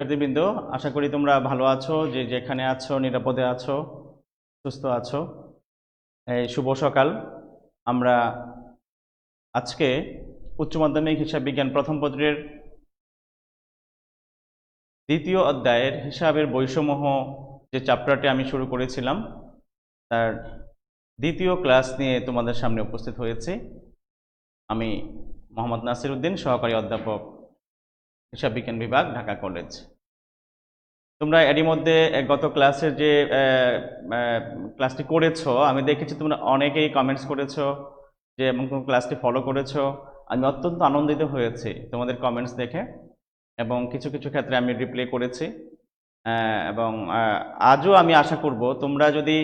শিক্ষার্থীবৃন্দ, আশা করি তোমরা ভালো আছো, যে যেখানে আছো নিরাপদে আছো, সুস্থ আছো। এই শুভ সকাল। আমরা আজকে উচ্চ মাধ্যমিক হিসাব বিজ্ঞান প্রথম পত্রের দ্বিতীয় অধ্যায়ের হিসাবের বৈষম্য যে চ্যাপ্টারটি আমি শুরু করেছিলাম তার দ্বিতীয় ক্লাস নিয়ে তোমাদের সামনে উপস্থিত হয়েছি। আমি মোহাম্মদ নাসির উদ্দিন, সহকারী অধ্যাপক, হিসাব বিজ্ঞান বিভাগ, ঢাকা কলেজ। তোমরা এরই মধ্যে গত ক্লাসের যে ক্লাসটি করেছো, আমি দেখেছি তোমরা অনেকেই কমেন্টস করেছো যে এবং ক্লাসটি ফলো করেছো। আমি অত্যন্ত আনন্দিত হয়েছি তোমাদের কমেন্টস দেখে, এবং কিছু কিছু ক্ষেত্রে আমি রিপ্লাই করেছি। এবং আজও আমি আশা করব তোমরা যদি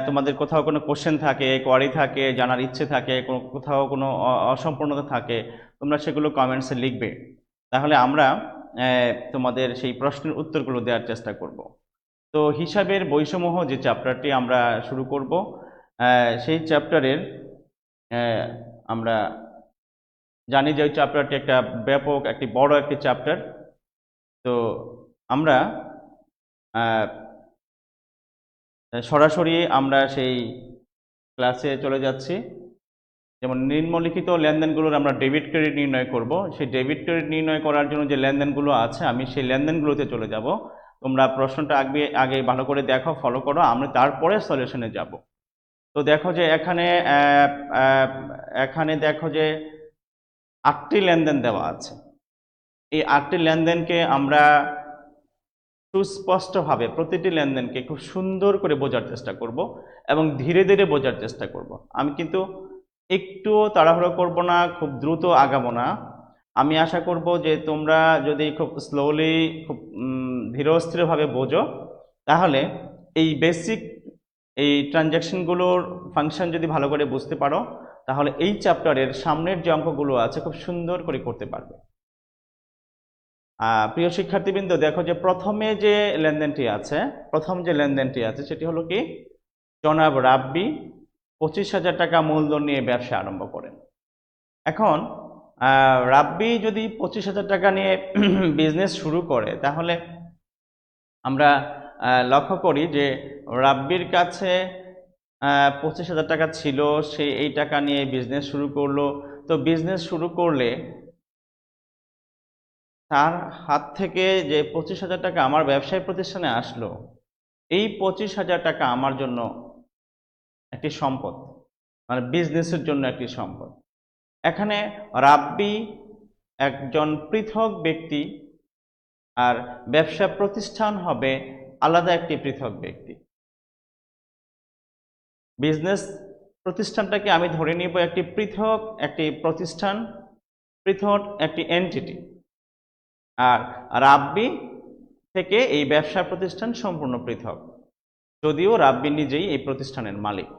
তোমাদের কোথাও কোনো কোশ্চেন থাকে, কোয়ারি থাকে, জানার ইচ্ছে থাকে, কোথাও কোনো অসম্পূর্ণতা থাকে, তোমরা সেগুলো কমেন্টসে লিখবে। তাহলে আমরা তোমাদের সেই প্রশ্নের উত্তরগুলো দেওয়ার চেষ্টা করব। তো হিসাবের বৈষম্য যে চ্যাপ্টারটি আমরা শুরু করব, সেই চ্যাপ্টারের আমরা জানি যে ওই চ্যাপ্টারটি একটা ব্যাপক, একটি বড় একটি চ্যাপ্টার। তো আমরা সরাসরি আমরা সেই ক্লাসে চলে যাচ্ছি। যেমন নিম্নলিখিত লেনদেনগুলোর আমরা ডেবিট ক্রেডিট নির্ণয় করব। সেই ডেবিট ক্রেডিট নির্ণয় করার জন্য যে লেনদেনগুলো আছে, আমি সেই লেনদেনগুলোতে চলে যাব। তোমরা প্রশ্নটা আগে ভালো করে দেখো, ফলো করো, আমরা তারপরে সলিউশনে যাব। তো দেখো যে এখানে দেখো যে 8টি লেনদেন দেওয়া আছে। এই 8টি লেনদেনকে আমরা সুস্পষ্টভাবে প্রতিটি লেনদেনকে খুব সুন্দর করে বোঝার চেষ্টা করব এবং ধীরে ধীরে বোঝার চেষ্টা করব। আমি কিন্তু একটু তাড়াহুড়ো করব না, খুব দ্রুত আগাবো না। আমি আশা করব যে তোমরা যদি খুব স্লোলি, খুব ধীরস্থিরভাবে বোঝো, তাহলে এই বেসিক এই ট্রানজ্যাকশনগুলোর ফাংশন যদি ভালো করে বুঝতে পারো, তাহলে এই চ্যাপ্টারের সামনের যে অঙ্কগুলো আছে খুব সুন্দর করে করতে পারবে। প্রিয় শিক্ষার্থীবৃন্দ, দেখো যে প্রথম যে লেনদেনটি আছে সেটি হলো কি, জনাব রাব্বি 25,000 টাকা মূলধন নিয়ে ব্যবসা আরম্ভ করেন। এখন রাব্বি যদি 25,000 টাকা নিয়ে বিজনেস শুরু করে, তাহলে আমরা লক্ষ্য করি যে রাব্বির কাছে 25,000 টাকা ছিল, সে এই টাকা নিয়ে বিজনেস শুরু করলো। তো বিজনেস শুরু করলে তার হাত থেকে যে 25,000 টাকা আমার ব্যবসায়ী প্রতিষ্ঠানে আসলো, এই 25,000 টাকা আমার জন্য একটি সম্পদ, মানে বিজনেসের জন্য একটি সম্পদ। এখানে রাব্বি একজন পৃথক ব্যক্তি, আর ব্যবসা প্রতিষ্ঠান হবে আলাদা একটি পৃথক ব্যক্তি। বিজনেস প্রতিষ্ঠানটাকে আমি ধরে নিব একটি পৃথক একটি প্রতিষ্ঠান, পৃথক একটি এন্টিটি, আর রাব্বি থেকে এই ব্যবসা প্রতিষ্ঠান সম্পূর্ণ পৃথক, যদিও রাব্বি নিজেই এই প্রতিষ্ঠানের মালিক।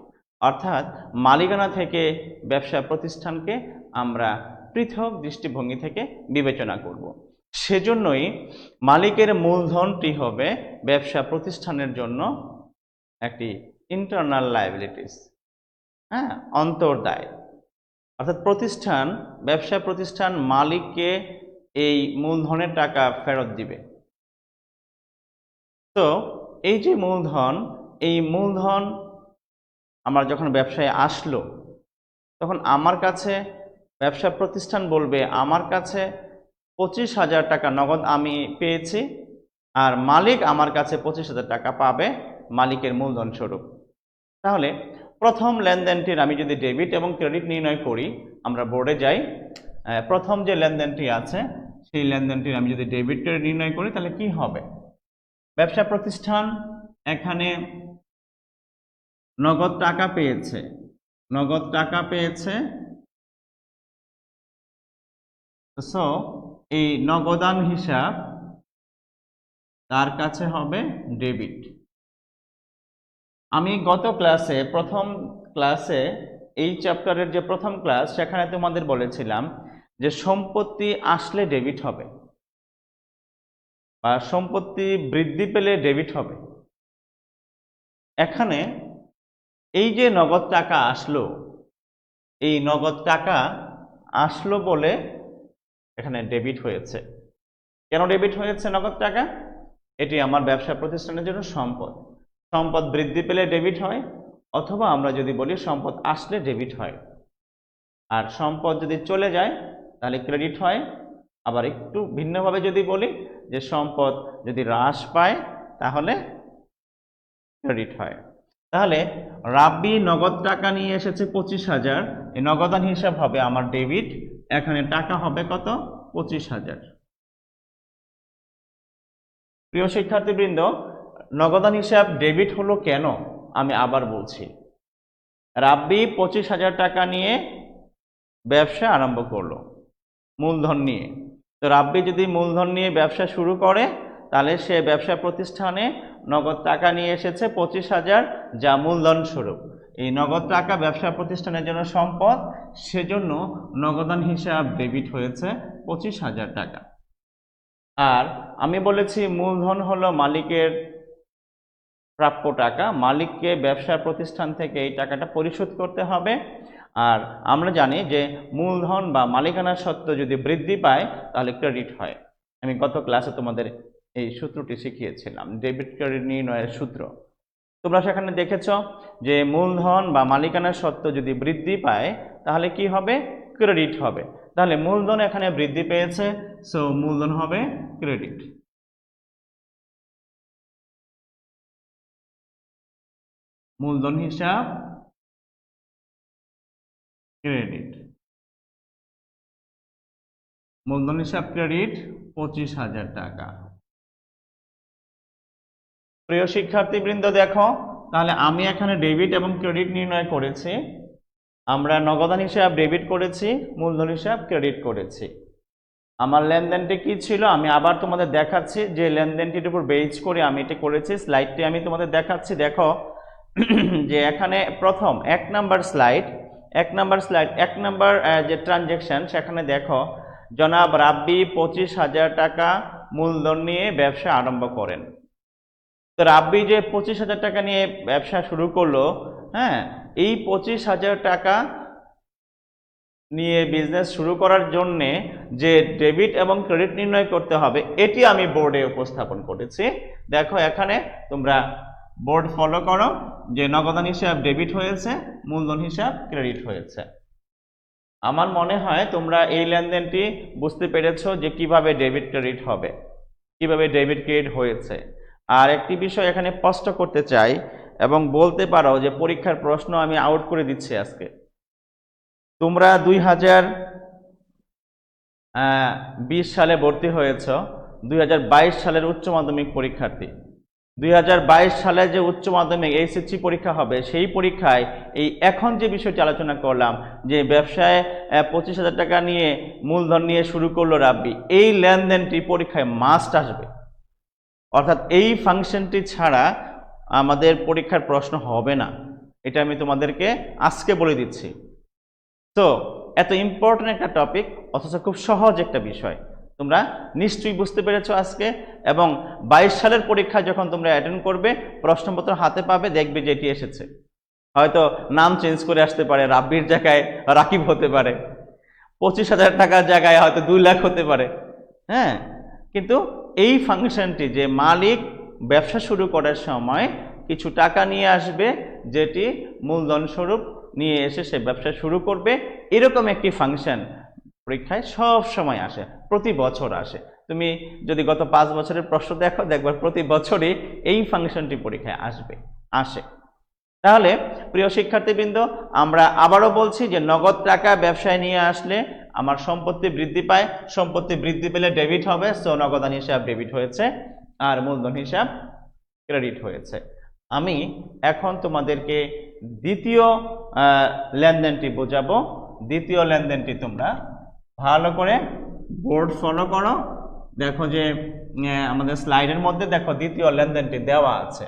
অর্থাৎ মালিকানা থেকে ব্যবসা প্রতিষ্ঠানকে আমরা পৃথক দৃষ্টিভঙ্গি থেকে বিবেচনা করব। সেজন্যই মালিকের মূলধনটি হবে ব্যবসা প্রতিষ্ঠানের জন্য একটি ইন্টারনাল লায়াবিলিটিস, অন্তর্দায়। অর্থাৎ ব্যবসা প্রতিষ্ঠান মালিককে এই মূলধনের টাকা ফেরত দিবে। তো এই যে এই মূলধন আমার যখন ব্যবসায় আসলো, তখন আমার কাছে ব্যবসা প্রতিষ্ঠান বলবে আমার কাছে 25,000 টাকা নগদ আমি পেয়েছি, আর মালিক আমার কাছে 25,000 টাকা পাবে মালিকের মূলধন স্বরূপ। তাহলে প্রথম লেনদেনটির আমি যদি ডেবিট এবং ক্রেডিট নির্ণয় করি, আমরা বোর্ডে যাই। প্রথম যে লেনদেনটি আছে সেই লেনদেনটির আমি যদি ডেবিট ক্রেডিট নির্ণয় করি, তাহলে কি হবে? ব্যবসা প্রতিষ্ঠান এখানে নগদ টাকা পেয়েছে, সো এই নগদান হিসাব তার কাছে হবে ডেবিট। আমি গত প্রথম ক্লাসে এই চ্যাপ্টারের যে প্রথম ক্লাস, সেখানে তোমাদের বলেছিলাম যে সম্পত্তি আসলে ডেবিট হবে, বা সম্পত্তি বৃদ্ধি পেলে ডেবিট হবে। এখানে এই যে নগদ টাকা আসলো, এই নগদ টাকা আসলো বলে এখানে ডেবিট হয়েছে। কেন ডেবিট হয়েছে নগদ টাকা? এটি আমার ব্যবসা প্রতিষ্ঠানের জন্য সম্পদ। সম্পদ বৃদ্ধি পেলে ডেবিট হয়, অথবা আমরা যদি বলি সম্পদ আসলে ডেবিট হয়। আর সম্পদ যদি চলে যায় তাহলে ক্রেডিট হয়। আবার একটু ভিন্নভাবে যদি বলি যে সম্পদ যদি হ্রাস পায় তাহলে ক্রেডিট হয়। তাহলে রাব্বি নগদ টাকা নিয়ে এসেছে 25,000, এই নগদান হিসাব হবে আমার ডেবিট। এখানে টাকা হবে কত? 25,000। প্রিয় শিক্ষার্থীবৃন্দ, নগদান হিসাব ডেবিট হলো কেন আমি আবার বলছি। রাব্বি 25,000 টাকা নিয়ে ব্যবসা আরম্ভ করলো মূলধন নিয়ে। তো রাব্বি যদি মূলধন নিয়ে ব্যবসা শুরু করে তাহলে সে ব্যবসা প্রতিষ্ঠানে নগদ টাকা নিয়ে এসেছে 25,000, যা মূলধন স্বরূপ। এই নগদ টাকা ব্যবসা প্রতিষ্ঠানের জন্য সম্পদ, সেজন্য নগদান হিসাব ডেবিট হয়েছে 25,000 টাকা। আর আমি বলেছি মূলধন হলো মালিকের প্রাপ্য টাকা, মালিককে ব্যবসা প্রতিষ্ঠান থেকে এই টাকাটা পরিশোধ করতে হবে। আর আমরা জানি যে মূলধন বা মালিকানা সত্ত্ব যদি বৃদ্ধি পায় তাহলে ক্রেডিট হয়। আমি গত ক্লাসে তোমাদের এই সূত্রটি শিখিয়েছিলাম, ডেবিট ক্রেডিট নির্ণয়ের সূত্র। তোমরা সেখানে দেখেছ যে মূলধন বা মালিকানা সত্ত্ব যদি বৃদ্ধি পায় তাহলে কি হবে? ক্রেডিট হবে। তাহলে মূলধন এখানে বৃদ্ধি পেয়েছে, সো মূলধন হবে ক্রেডিট। মূলধন হিসাব ক্রেডিট, মূলধন হিসাব ক্রেডিট 25,000 টাকা। প্রিয় শিক্ষার্থীবৃন্দ দেখো, তাহলে আমি এখানে ডেবিট এবং ক্রেডিট নির্ণয় করেছি। আমরা নগদান হিসাব ডেবিট করেছি, মূলধন হিসাব ক্রেডিট করেছি। আমার লেনদেনটি কি ছিল আমি আবার তোমাদের দেখাচ্ছি, যে লেনদেনটির উপর বেস করে আমি এটা করেছি। স্লাইডটি আমি তোমাদের দেখাচ্ছি। দেখো যে এখানে প্রথম 1 নাম্বার স্লাইড, 1 নাম্বার যে ট্রানজ্যাকশন, সেখানে দেখো জনাব রাব্বি 25,000 টাকা মূলধন নিয়ে ব্যবসা আরম্ভ করেন। তো রাব্বি যে 25,000 টাকা নিয়ে ব্যবসা শুরু করলো, হ্যাঁ, এই 25,000 টাকা নিয়ে বিজনেস শুরু করার জন্যে যে ডেবিট এবং ক্রেডিট নির্ণয় করতে হবে, এটি আমি বোর্ডে উপস্থাপন করেছি। দেখো এখানে তোমরা বোর্ড ফলো করো যে নগদান হিসাব ডেবিট হয়েছে, মূলধন হিসাব ক্রেডিট হয়েছে। আমার মনে হয় তোমরা এই লেনদেনটি বুঝতে পেরেছো যে কিভাবে ডেবিট ক্রেডিট হবে, কিভাবে ডেবিট ক্রেডিট হয়েছে। আর একটি বিষয় এখানে স্পষ্ট করতে চাই এবং বলতে পারো যে পরীক্ষার প্রশ্ন আমি আউট করে দিচ্ছি আজকে। তোমরা 2020 সালে ভর্তি হয়েছ, 2022 সালের উচ্চ মাধ্যমিক পরীক্ষার্থী। 2022 সালে যে উচ্চ মাধ্যমিক এইচএসসি পরীক্ষা হবে, সেই পরীক্ষায় এই এখন যে বিষয়টি আলোচনা করলাম যে ব্যবসায় 25,000 টাকা নিয়ে মূলধন নিয়ে শুরু করলো রাব্বি, এই লেনদেনটি পরীক্ষায় মাস্ট আসবে। অর্থাৎ এই ফাংশনটি ছাড়া আমাদের পরীক্ষার প্রশ্ন হবে না, এটা আমি তোমাদেরকে আজকে বলে দিচ্ছি। তো এত ইম্পর্টেন্ট একটা টপিক, অথচ খুব সহজ একটা বিষয়, তোমরা নিশ্চয়ই বুঝতে পেরেছো আজকে। এবং 22 সালের পরীক্ষা যখন তোমরা অ্যাটেন্ড করবে, প্রশ্নপত্র হাতে পাবে, দেখবে যে এটি এসেছে। হয়তো নাম চেঞ্জ করে আসতে পারে, রাব্বির জায়গায় রাকিব হতে পারে, 25,000 টাকার জায়গায় হয়তো 2 লাখ হতে পারে। হ্যাঁ, কিন্তু এই ফাংশনটি যে মালিক ব্যবসা শুরু করার সময় কিছু টাকা নিয়ে আসবে, যেটি মূলধন স্বরূপ নিয়ে এসে সে ব্যবসা শুরু করবে, এরকম একটি ফাংশন পরীক্ষায় সব সময় আসে, প্রতি বছর আসে। তুমি যদি গত 5 বছরের প্রশ্ন দেখো, দেখবে প্রতি বছরই এই ফাংশনটি পরীক্ষায় আসে। তাহলে প্রিয় শিক্ষার্থীবৃন্দ, আমরা আবারও বলছি যে নগদ টাকা ব্যবসায় নিয়ে আসলে আমার সম্পত্তি বৃদ্ধি পায়, সম্পত্তি বৃদ্ধি পেলে ডেবিট হবে, সো নগদান হিসাব ডেবিট হয়েছে আর মূলধন হিসাব ক্রেডিট হয়েছে। আমি এখন তোমাদেরকে দ্বিতীয় লেনদেনটি বোঝাবো। দ্বিতীয় লেনদেনটি তোমরা ভালো করে বোর্ড ফলো করো। দেখো যে আমাদের স্লাইডের মধ্যে দেখো দ্বিতীয় লেনদেনটি দেওয়া আছে,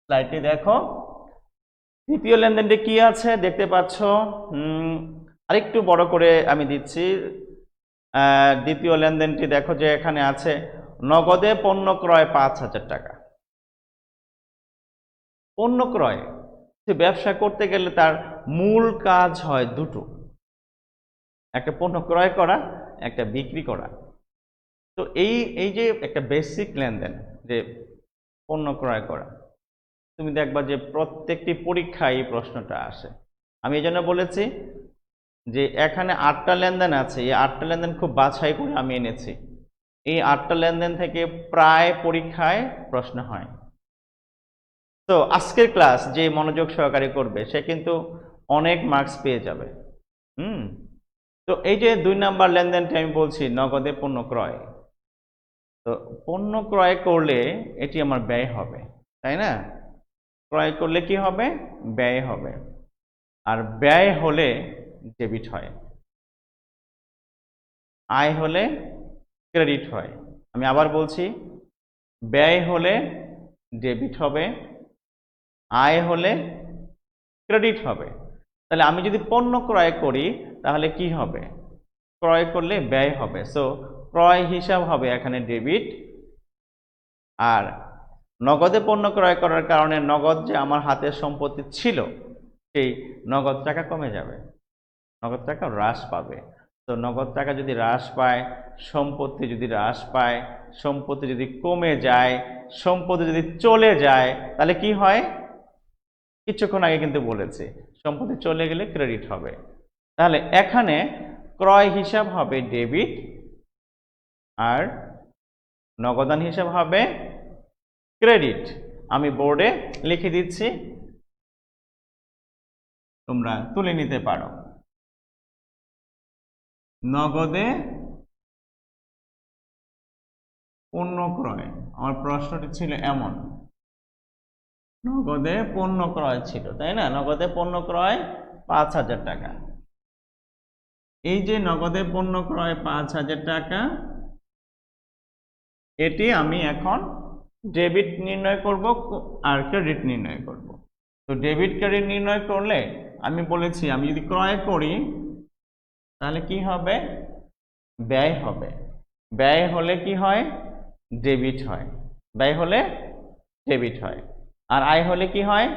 স্লাইডটি দেখো। দ্বিতীয় লেনদেনটি কি আছে দেখতে পাচ্ছ, আরেকটু বড় করে আমি দিচ্ছি। দ্বিতীয় লেনদেনটি দেখো যে এখানে আছে নগদে পণ্য ক্রয় 5,000 টাকা। পণ্য ক্রয়, ব্যবসা করতে গেলে তার মূল কাজ হয় দুটো, একটা পণ্য ক্রয় করা, একটা বিক্রি করা। তো এই এই যে একটা বেসিক লেনদেন, যে পণ্য ক্রয় করা, তুমি দেখবা যে প্রত্যেকটি পরীক্ষায় এই প্রশ্নটা আসে। আমি এই জন্য বলেছি যে এখানে 8টা লেনদেন আছে, এই 8টা লেনদেন খুব বাছাই করে আমি এনেছি। এই 8টা লেনদেন থেকে প্রায় পরীক্ষায় প্রশ্ন হয়। তো আজকের ক্লাস যে মনোযোগ সহকারে করবে সে কিন্তু অনেক মার্কস পেয়ে যাবে। তো এই যে 2 নাম্বার লেনদেনটি আমি বলছি নগদে পণ্য ক্রয়। তো পণ্য ক্রয় করলে এটি আমার ব্যয় হবে, তাই না? ক্রয় করলে কি হবে? ব্যয় হবে। আর ব্যয় হলে ডেবিট হয়, আয় হলে ক্রেডিট হয়। আমি আবার বলছি, ব্যয় হলে ডেবিট হবে, আয় হলে ক্রেডিট হবে। তাহলে আমি যদি পণ্য ক্রয় করি তাহলে কি হবে? ক্রয় করলে ব্যয় হবে, সো ক্রয় হিসাব হবে এখানে ডেবিট। আর নগদে পণ্য ক্রয় করার কারণে নগদ যে আমার হাতে সম্পত্তি ছিল সেই নগদ টাকা কমে যাবে, নগদ টাকা হ্রাস পাবে। তো নগদ টাকা যদি হ্রাস পায়, সম্পত্তি যদি হ্রাস পায়, সম্পত্তি যদি কমে যায়, সম্পত্তি যদি চলে যায়, তাহলে কি হয়? কিছুক্ষণ আগে কিন্তু বলেছি সম্পত্তি চলে গেলে ক্রেডিট হবে। তাহলে এখানে ক্রয় হিসাব হবে ডেবিট আর নগদান হিসাব হবে ক্রেডিট। আমি বোর্ডে লিখে দিচ্ছি, তোমরা তুলে নিতে পারো। নগদে পণ্য ক্রয়, আমার প্রশ্নটি ছিল এমন, নগদে পণ্য ক্রয় ছিল, তাই না? নগদে পণ্য ক্রয় 5,000 টাকা। এই যে নগদে পণ্য ক্রয় 5,000 টাকা, এটি আমি এখন ডেবিট নির্ণয় করব আর ক্রেডিট নির্ণয় করব। তো ডেবিট ক্রেডিট নির্ণয় করলে আমি বলেছি আমি যদি ক্রয় করি তাহলে কি হবে? ব্যয় হবে। ব্যয় হলে কি হয়? ডেবিট হয়। ব্যয় হলে ডেবিট হয়। আর আয় হলে কি হয়?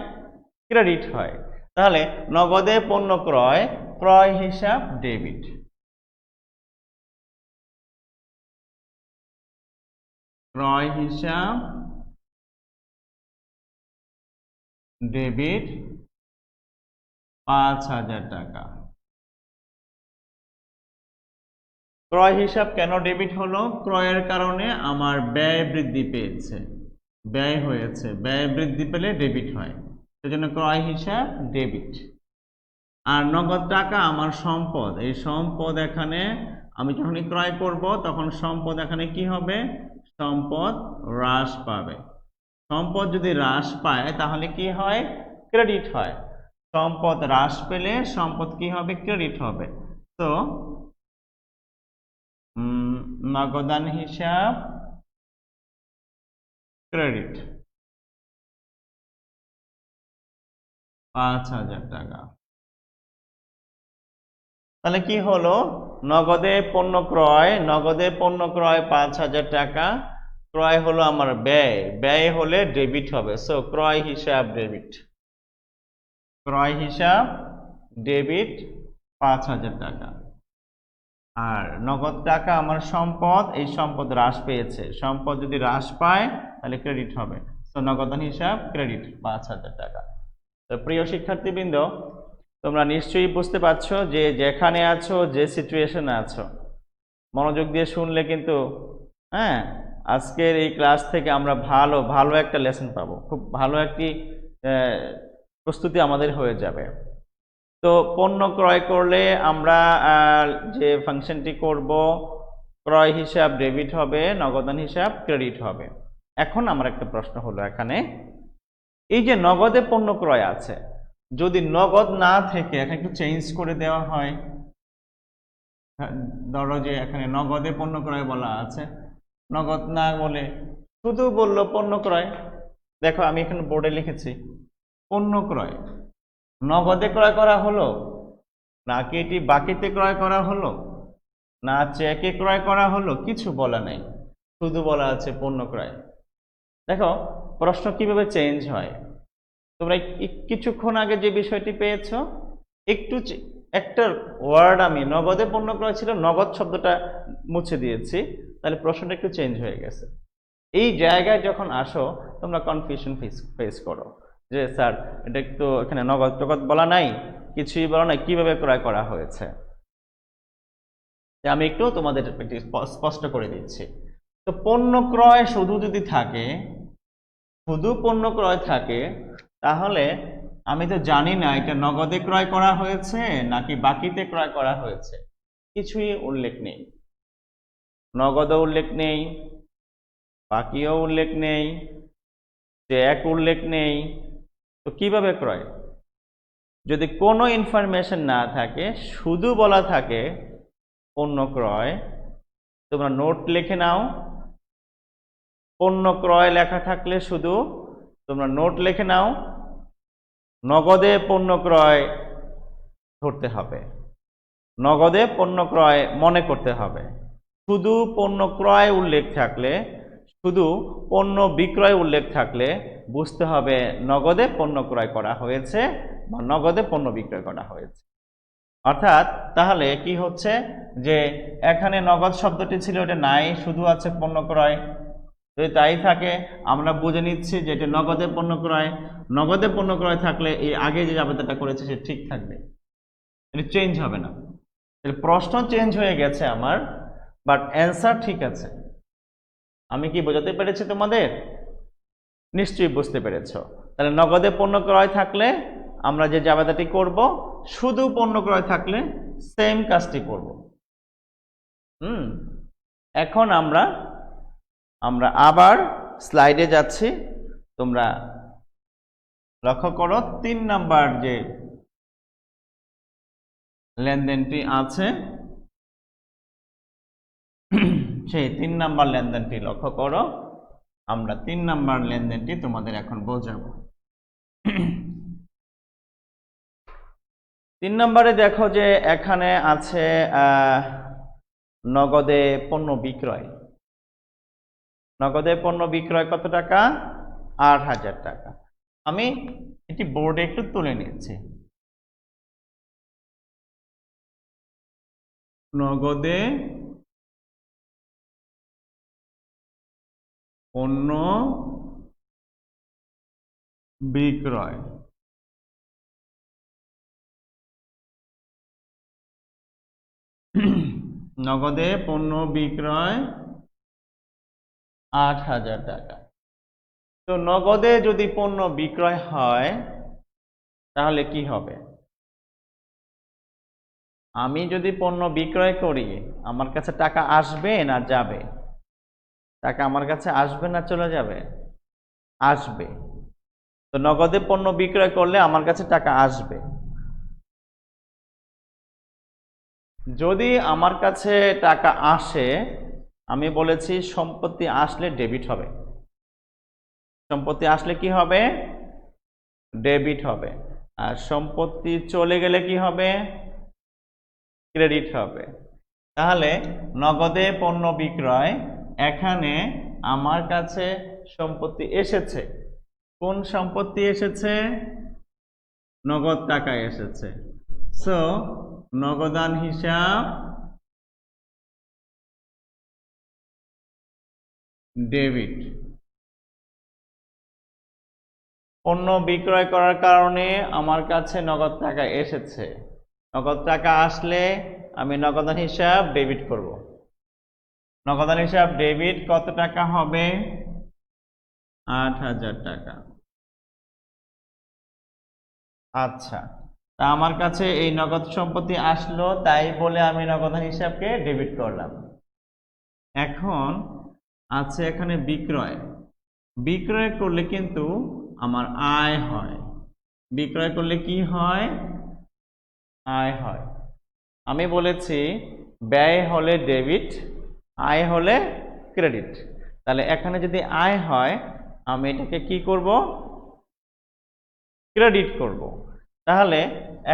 ক্রেডিট হয়। তাহলে নগদে পণ্য ক্রয়, ক্রয় হিসাব ডেবিট, ক্রয় হিসাব ডেবিট 5,000 টাকা। ক্রয় হিসাব কেন ডেবিট হলো? ক্রয়ের কারণে আমার ব্যয় বৃদ্ধি পেয়েছে, ব্যয় হয়েছে, ব্যয় বৃদ্ধি পেলে ডেবিট হয়, সেজন্য ক্রয় হিসাব ডেবিট। আর নগদ টাকা আমার সম্পদ, এই সম্পদ এখানে আমি যখনই ক্রয় করব তখন সম্পদ এখানে কি হবে? সম্পদ হ্রাস পাবে। সম্পদ যদি হ্রাস পায় তাহলে কি হয়? ক্রেডিট হয়। সম্পদ হ্রাস পেলে সম্পদ কি হবে? ক্রেডিট হবে। তো নগদান হিসাব ক্রেডিট 5,000 টাকা। তাহলে কি হলো? নগদে পণ্য ক্রয়, নগদে পণ্য ক্রয় 5,000 টাকা, ক্রয় হলো আমার ব্যয়, ব্যয় হলে ডেবিট হবে, সো ক্রয় হিসাব ডেবিট, ক্রয় হিসাব ডেবিট 5,000 টাকা। আর নগদ টাকা আমার সম্পদ, এই সম্পদ হ্রাস পেয়েছে, সম্পদ যদি হ্রাস পায় তাহলে ক্রেডিট হবে, সো নগদান হিসাব ক্রেডিট 5,000 টাকা। তো প্রিয় শিক্ষার্থীবৃন্দ, তোমরা নিশ্চয়ই বুঝতে পারছো যে যেখানে আছো, যে সিচুয়েশনে আছো, মনোযোগ দিয়ে শুনলে কিন্তু আজকের এই ক্লাস থেকে আমরা ভালো ভালো একটা লেসন পাবো, খুব ভালো একটি প্রস্তুতি আমাদের হয়ে যাবে। তো পণ্য ক্রয় করলে আমরা যে ফাংশনটি করব, ক্রয় হিসাব ডেবিট হবে, নগদান হিসাব ক্রেডিট হবে। এখন আমার একটা প্রশ্ন হলো, এখানে এই যে নগদে পণ্য ক্রয় আছে, যদি নগদ না থেকে এখানে একটু চেঞ্জ করে দেওয়া হয়, ধরো যে এখানে নগদে পণ্য ক্রয় বলা আছে, নগদ না বলে শুধু বললো পণ্য ক্রয়। দেখো আমি এখানে বোর্ডে লিখেছি পণ্য ক্রয়, নগদে ক্রয় করা হলো নাকি এটি বাকিতে ক্রয় করা হলো না চেকে ক্রয় করা হলো, কিছু বলা নেই, শুধু বলা আছে পণ্য ক্রয়। দেখো প্রশ্ন কিভাবে চেঞ্জ হয়। তোমরা কিছুক্ষণ আগে যে বিষয়টি পেয়েছো, একটা ওয়ার্ড আমি নগদে পণ্য ক্রয় ছিল, নগদ শব্দটা মুছে দিয়েছি, তাহলে প্রশ্নটা একটু চেঞ্জ হয়ে গেছে। এই জায়গায় যখন আসো তোমরা কনফিউশন ফেস করো যে স্যার এটা তো এখানে নগদ টগদ বলা নাই, কিছুই বলা নাই, কিভাবে ক্রয় করা হয়েছে। আমি একটু তোমাদের স্পষ্ট করে দিচ্ছি। তো পণ্য ক্রয় শুধু যদি থাকে, শুধু পণ্য ক্রয় থাকে, তাহলে আমি তো জানি না এটা নগদে ক্রয় করা হয়েছে নাকি বাকিতে ক্রয় করা হয়েছে, কিছুই উল্লেখ নেই। নগদও উল্লেখ নেই, বাকিও উল্লেখ নেই, চেক উল্লেখ নেই। তো কিভাবে ক্রয়? যদি কোনো ইনফরমেশন না থাকে, শুধু বলা থাকে পণ্য ক্রয়, তোমরা নোট লিখে নাও। পণ্য ক্রয় লেখা থাকলে শুধু তোমরা নোট লিখে নাও, নগদে পণ্য ক্রয় ধরতে হবে, নগদে পণ্য ক্রয় মনে করতে হবে। শুধু পণ্য ক্রয় উল্লেখ থাকলে, শুধু পণ্য বিক্রয় উল্লেখ থাকলে বুঝতে হবে নগদে পণ্য ক্রয় করা হয়েছে বা নগদে পণ্য বিক্রয় করা হয়েছে। অর্থাৎ তাহলে কি হচ্ছে যে এখানে নগদ শব্দটি ছিল, এটা নাই, শুধু আছে পণ্য ক্রয়। যদি তাই থাকে আমরা বুঝে নিচ্ছি যে এটা নগদে পণ্য ক্রয়। নগদে পণ্য ক্রয় থাকলে এই আগে যে জাবেদাটা করেছে সে ঠিক থাকবে, এটা চেঞ্জ হবে না। প্রশ্ন চেঞ্জ হয়ে গেছে আমার, বাট অ্যান্সার ঠিক আছে। আমি কি বোঝাতে পেরেছি তোমাদের? নিশ্চয়ই বুঝতে পেরেছ। তাহলে নগদে পণ্য ক্রয় থাকলে আমরা যে জাবেদাটি করব, শুধু পণ্য ক্রয় থাকলে সেম কাজটি করব। এখন আমরা আবার স্লাইডে যাচ্ছি। তোমরা লক্ষ্য করো 3 নাম্বার যে লেনদেনটি আছে, সেই 3 নাম্বার লেনদেনটি লক্ষ্য করো। আমরা 3 নাম্বার লেনদেনটি তোমাদের এখন বোঝাবো। 3 নম্বরে দেখো যে এখানে আছে নগদে পণ্য বিক্রয়। নগদে পণ্য বিক্রয় কত টাকা? ৮,০০০ টাকা। আমি এটি বোর্ডে একটু তুলে নিচ্ছি। নগদে পণ্য বিক্রয় নগদে পণ্য বিক্রয় ৮,০০০ টাকা। তো নগদে যদি পণ্য বিক্রয় হয় তাহলে কি হবে? আমি যদি পণ্য বিক্রয় করি, আমার কাছে টাকা আসবে না যাবে? টাকা আমার কাছে আসবে না চলে যাবে? আসবে। তো নগদে পণ্য বিক্রয় করলে আমার কাছে টাকা আসবে। যদি আমার কাছে টাকা আসে, আমি বলেছি সম্পত্তি আসলে ডেবিট হবে। সম্পত্তি আসলে কি হবে? ডেবিট হবে। আর সম্পত্তি চলে গেলে কি হবে? ক্রেডিট হবে। তাহলে নগদে পণ্য বিক্রয়, এখানে আমার কাছে সম্পত্তি এসেছে। কোন সম্পত্তি এসেছে? নগদ টাকা এসেছে। সো নগদান হিসাব ডেবিট। পণ্য বিক্রয় করার কারণে আমার কাছে নগদ টাকা এসেছে। নগদ টাকা আসলে আমি নগদান হিসাব ডেবিট করব। নগদান হিসাব ডেবিট কত টাকা হবে? ৮,০০০ টাকা। আচ্ছা, তা আমার কাছে এই নগদ সম্পত্তি আসলো, তাই বলে আমি নগদান হিসাবকে ডেবিট করলাম। এখন আছে এখানে বিক্রয়। বিক্রয় করলে কিন্তু আমার আয় হয়। বিক্রয় করলে কি হয়? আয় হয়। আমি বলেছি ব্যয় হলে ডেবিট, আয় হলে ক্রেডিট। তাহলে এখানে যদি আয় হয়, আমি এটাকে কি করব? ক্রেডিট করব। তাহলে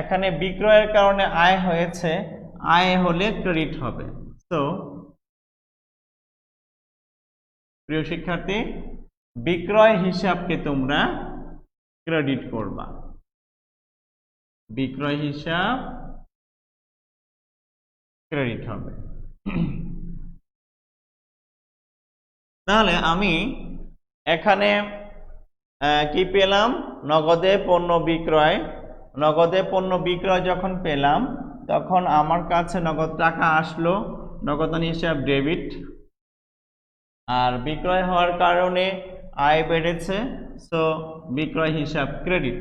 এখানে বিক্রয়ের কারণে আয় হয়েছে, আয় হলে ক্রেডিট হবে। তো প্রিয় শিক্ষার্থী, বিক্রয় হিসাবকে তোমরা ক্রেডিট করবা। বিক্রয় হিসাব ক্রেডিট হবে। তাহলে আমি এখানে কি পেলাম, নগদে পণ্য বিক্রয়। নগদে পণ্য বিক্রয় যখন পেলাম তখন আমার কাছে নগদ টাকা আসলো, নগদান হিসাব ডেবিট। আর বিক্রয় হওয়ার কারণে আয় বেড়েছে, সো বিক্রয় হিসাব ক্রেডিট।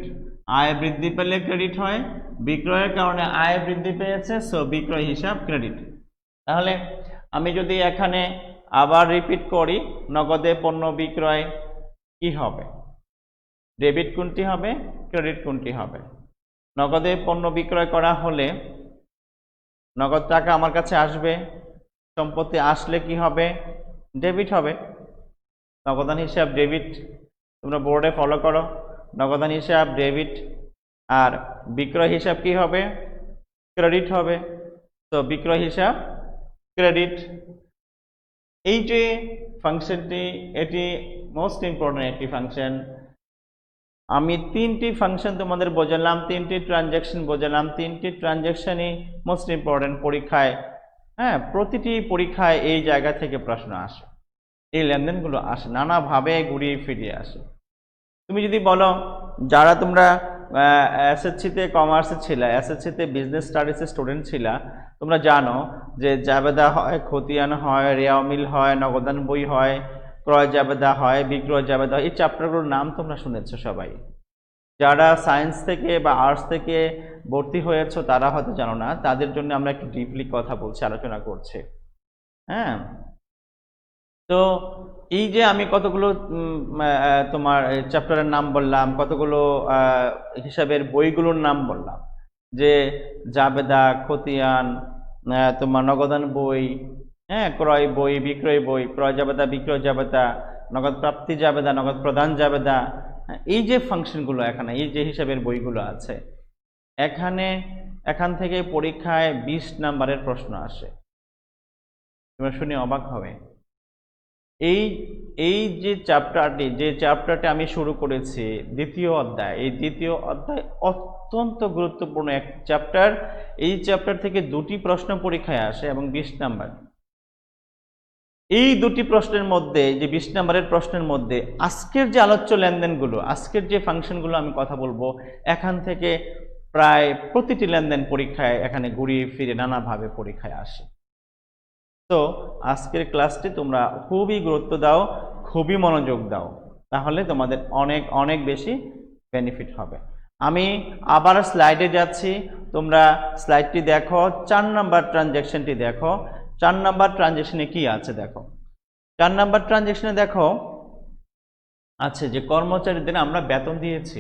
আয় বৃদ্ধি পেলে ক্রেডিট হয়, বিক্রয়ের কারণে আয় বৃদ্ধি পেয়েছে, সো বিক্রয় হিসাব ক্রেডিট। তাহলে আমি যদি এখানে আবার রিপিট করি, নগদে পণ্য বিক্রয় কি হবে, ডেবিট কোনটি হবে, ক্রেডিট কোনটি হবে? নগদে পণ্য বিক্রয় করা হলে নগদ টাকা আমার কাছে আসবে, সম্পত্তি আসলে কি হবে, ডেবিট হবে। নগদান হিসাব ডেবিট, তোমরা বোর্ডে ফলো করো, নগদান হিসাব ডেবিট। আর বিক্রয় হিসাব কি হবে, ক্রেডিট হবে, তো বিক্রয় হিসাব ক্রেডিট। এই যে ফাংশনটি, এটি মোস্ট ইম্পর্টেন্ট একটি ফাংশন। আমি তিনটি ফাংশন তোমাদের বোঝালাম, তিনটি ট্রানজ্যাকশন বোঝালাম। তিনটি ট্রানজ্যাকশনই মোস্ট ইম্পর্টেন্ট পরীক্ষায়। হ্যাঁ, প্রতিটি পরীক্ষায় এই জায়গা থেকে প্রশ্ন আসে, এই লেনদেনগুলো আসে, নানাভাবে ঘুরিয়ে ফিরিয়ে আসে। তুমি যদি বলো, যারা তোমরা এসএসসিতে কমার্সে ছিলা, এসএসসিতে বিজনেস স্টাডিজের স্টুডেন্ট ছিলা, তোমরা জানো যে জাবেদা হয়, খতিয়ান হয়, রেওয়ামিল হয়, নগদান বই হয়, ক্রয় জাবেদা হয়, বিক্রয় জাবেদা হয়। এই চ্যাপ্টারগুলোর নাম তোমরা শুনেছো সবাই। যারা সায়েন্স থেকে বা আর্টস থেকে ভর্তি হয়েছো তারা হয়তো জানো না, তাদের জন্য আমরা একটু ডিপলি কথা বলছি, আলোচনা করছি। হ্যাঁ, তো এই যে আমি কতগুলো তোমার চ্যাপ্টারের নাম বললাম, কতগুলো হিসাবের বইগুলোর নাম বললাম, যে জাবেদা, খতিয়ান, তোমার নগদান বই, হ্যাঁ, ক্রয় বই, বিক্রয় বই, ক্রয় জাবেদা, বিক্রয় জাবেদা, নগদ প্রাপ্তি জাবেদা, নগদ প্রদান জাবেদা, এই যে ফাংশনগুলো এখানে, এই যে হিসাবের বইগুলো আছে, এখান থেকে পরীক্ষায় 20 নাম্বারের প্রশ্ন আসে। তোমরা শুনে অবাক হবে। এই যে চ্যাপ্টারটি আমি শুরু করেছি, দ্বিতীয় অধ্যায়, এই দ্বিতীয় অধ্যায় অত্যন্ত গুরুত্বপূর্ণ এক চ্যাপ্টার। এই চ্যাপ্টার থেকে দুটি প্রশ্ন পরীক্ষায় আসে এবং 20 নাম্বার। এই দুটি প্রশ্নের মধ্যে, যে 20 নাম্বারের প্রশ্নের মধ্যে আজকের যে আলোচ্য লেনদেনগুলো, আজকের যে ফাংশনগুলো আমি কথা বলবো, এখান থেকে প্রায় প্রতিটি লেনদেন পরীক্ষায় এখানে ঘুরিয়ে ফিরে নানাভাবে পরীক্ষায় আসে। তো আজকের ক্লাসটি তোমরা খুবই গুরুত্ব দাও, খুবই মনোযোগ দাও, তাহলে তোমাদের অনেক অনেক বেশি বেনিফিট হবে। আমি আবার স্লাইডে যাচ্ছি, তোমরা স্লাইডটি দেখো, 4 নাম্বার ট্রানজ্যাকশনটি দেখো। 4 নাম্বার ট্রানজ্যাকশনে কি আছে দেখো। 4 নাম্বার ট্রানজ্যাকশনে দেখো আছে যে কর্মচারীদের আমরা বেতন দিয়েছি।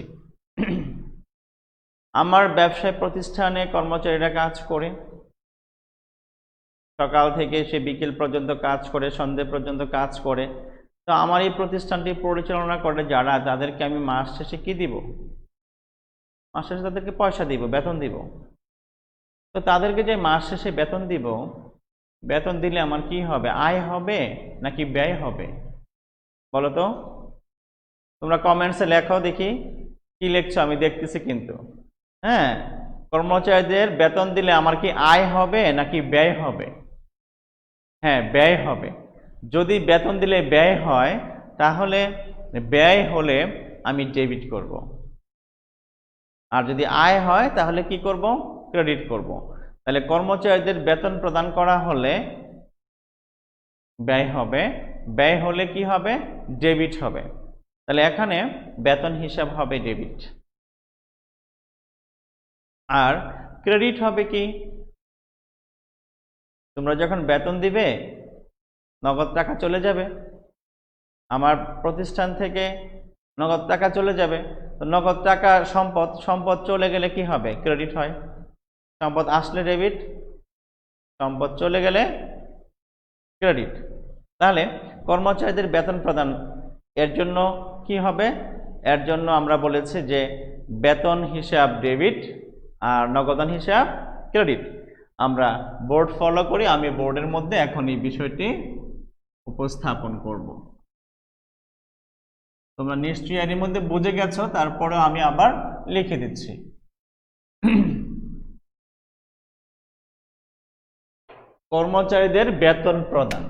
আমার ব্যবসায় প্রতিষ্ঠানে কর্মচারীরা কাজ করে, সকাল থেকে সে বিকেল পর্যন্ত কাজ করে, সন্ধ্যে পর্যন্ত কাজ করে। তো আমার এই প্রতিষ্ঠানটি পরিচালনা করে যারা, তাদেরকে আমি মাস শেষে কি দিব, মাস শেষে তাদেরকে পয়সা দিব, বেতন দিব। তো তাদেরকে যে মাস শেষে বেতন দিব, বেতন দিলে আমার কি হবে, আয় হবে নাকি ব্যয় হবে বলো তো? তোমরা কমেন্টসে লেখো দেখি কি লিখছো, আমি দেখতেছি কিন্তু। হ্যাঁ, কর্মচারীদের বেতন দিলে আমার কি আয় হবে নাকি ব্যয় হবে? হ্যাঁ, ব্যয় হবে। যদি বেতন দিলে ব্যয় হয়, তাহলে ব্যয় হলে আমি ডেবিট করব, আর যদি আয় হয় তাহলে কি করব, ক্রেডিট করব। তাহলে কর্মচারীদের বেতন প্রদান করা হলে ব্যয় হবে, ব্যয় হলে কি হবে, ডেবিট হবে। তাহলে এখানে বেতন হিসাব হবে ডেবিট, আর ক্রেডিট হবে কি, তোমরা যখন বেতন দিবে নগদ টাকা চলে যাবে, আমার প্রতিষ্ঠান থেকে নগদ টাকা চলে যাবে। তো নগদ টাকা সম্পদ, সম্পদ চলে গেলে কি হবে, ক্রেডিট হয়। সম্পদ আসলে ডেবিট, সম্পদ চলে গেলে ক্রেডিট। তাহলে কর্মচারীদের বেতন প্রদান, এর জন্য কি হবে, এর জন্য আমরা বলেছি যে বেতন হিসাব ডেবিট আর নগদান হিসাব ক্রেডিট। আমরা বোর্ড ফলো করি, আমি বোর্ডের মধ্যে এখন এই বিষয়টি উপস্থাপন করব। তোমরা নিশ্চয়ই এর মধ্যে বুঝে গেছো, তারপরে আমি আবার লিখে দিচ্ছি। কর্মচারীদের বেতন প্রদান।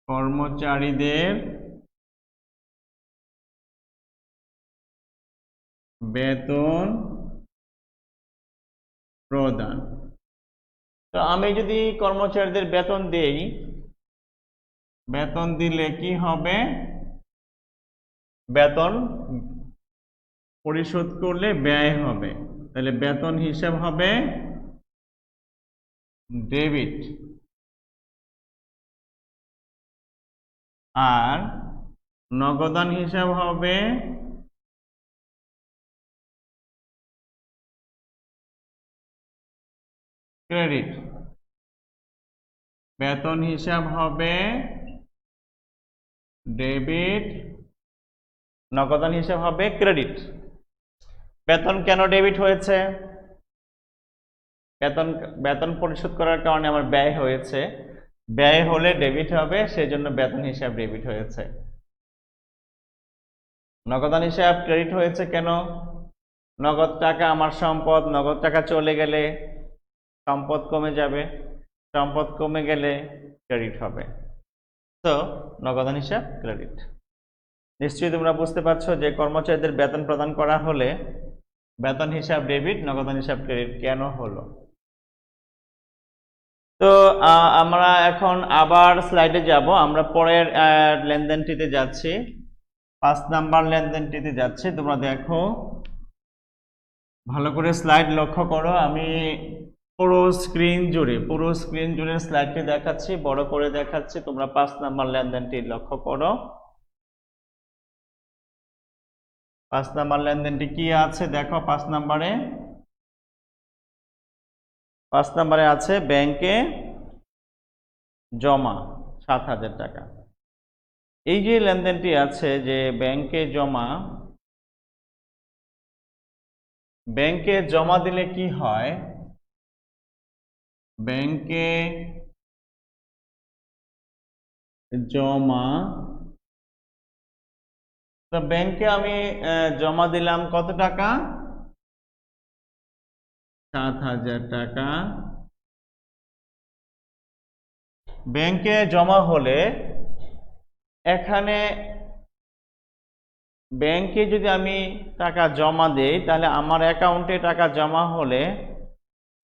কর্মচারীদের বেতন প্রদান। তো আমি যদি কর্মচারীদের বেতন দেই, বেতন দিলে কি হবে? বেতন পরিশোধ করলে ব্যয় হবে, তাহলে বেতন হিসাব হবে ডেবিট, আর নগদান হিসাব হবে ক্রেডিট। বেতন হিসাব হবে ডেবিট, নগদান হিসাব হবে ক্রেডিট। বেতন কেন ডেবিট হয়েছে? বেতন পরিশোধ করার কারণে আমার ব্যয় হয়েছে, ব্যয় হলে ডেবিট হবে, সেজন্য বেতন হিসাব ডেবিট হয়েছে। নগদান হিসাব ক্রেডিট হয়েছে কেন? নগদ টাকা আমার সম্পদ, নগদ টাকা চলে গেলে সম্পদ কমে যাবে, সম্পদ কমে গেলে ক্রেডিট হবে। তো নগদান হিসাব ক্রেডিট। নিশ্চয়ই তোমরা বুঝতে পারছো যে কর্মচারীদের বেতন প্রদান করা হলে বেতন হিসাব ডেবিট, নগদান হিসাব ক্রেডিট কেন হলো। তো আমরা এখন আবার স্লাইডে যাব, আমরা পরের লেনদেনটিতে যাচ্ছি, 5 নাম্বার লেনদেনটিতে যাচ্ছি। তোমরা দেখো, ভালো করে স্লাইড লক্ষ্য করো। আমি পুরো স্ক্রিন জুড়ে স্লাইডটি দেখাচ্ছি, বড় করে দেখাচ্ছি। তোমরা 5 নাম্বার লেনদেনটি লক্ষ্য করো। 5 নাম্বার লেনদেনটি কি আছে দেখো। 5 নাম্বারে আছে ব্যাংকে জমা 7,000 টাকা। এই যে লেনদেনটি আছে যে ব্যাংকে জমা দিলে কি হয়? ব্যাংকে জমা, তো ব্যাংকে আমি জমা দিলাম কত টাকা? 7,000 টাকা। ব্যাংকে জমা হলে এখানে ব্যাংকে যদি আমি টাকা জমা দেই, তাহলে আমার অ্যাকাউন্টে টাকা জমা হলে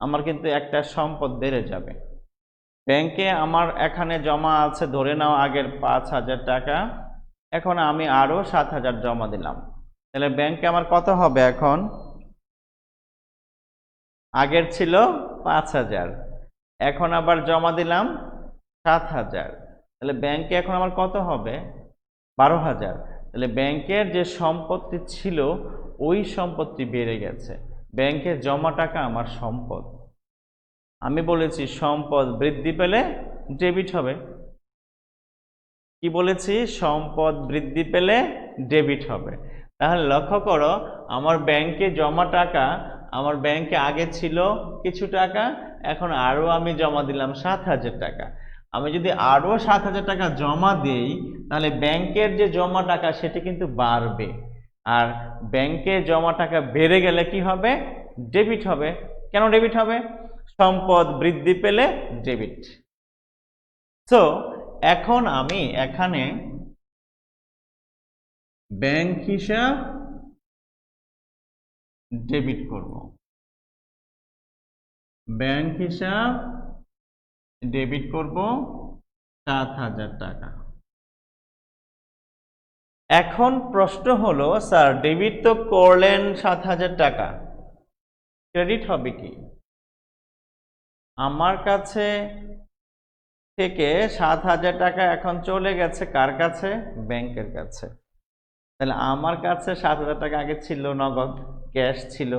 আমার কিন্তু একটা সম্পদ বেড়ে যাবে। ব্যাংকে আমার এখানে জমা আছে ধরে নাও আগের 5,000 টাকা, এখন আমি আরো 7,000 জমা দিলাম, তাহলে ব্যাংকে আমার কত হবে? এখন আগের ছিল 5,000, এখন আবার জমা দিলাম 7,000, তাহলে ব্যাংকে এখন আমার কত হবে? 12,000। তাহলে ব্যাংকের যে সম্পত্তি ছিল ওই সম্পত্তি বেড়ে গেছে। ব্যাংকে জমা টাকা আমার সম্পদ। আমি বলেছি সম্পদ বৃদ্ধি পেলে ডেবিট হবে। কি বলেছি? সম্পদ বৃদ্ধি পেলে ডেবিট হবে। তাহলে লক্ষ্য করো, আমার ব্যাংকে জমা টাকা, আমার ব্যাংকে আগে ছিল কিছু টাকা, এখন আরো আমি জমা দিলাম 7,000 টাকা। আমি যদি আরো 7,000 টাকা জমা দেই, তাহলে ব্যাংকের যে জমা টাকা সেটি কিন্তু বাড়বে, আর ব্যাংকে জমা টাকা বেড়ে গেলে কি হবে? ডেবিট হবে। কেন ডেবিট হবে? সম্পদ বৃদ্ধি পেলে ডেবিট। সো এখন আমি এখানে ব্যাংক হিসাব ডেবিট করব, ব্যাংক হিসাব ডেবিট করব 7,000 টাকা। এখন প্রশ্ন হলো, স্যার ডেবিট তো করলেন 7,000 টাকা, ক্রেডিট হবে কি? আমার কাছে থেকে 7,000 টাকা এখন চলে গেছে কার কাছে? ব্যাংকের কাছে। তাহলে আমার কাছে 7,000 টাকা আগে ছিল, নগদ ক্যাশ ছিল।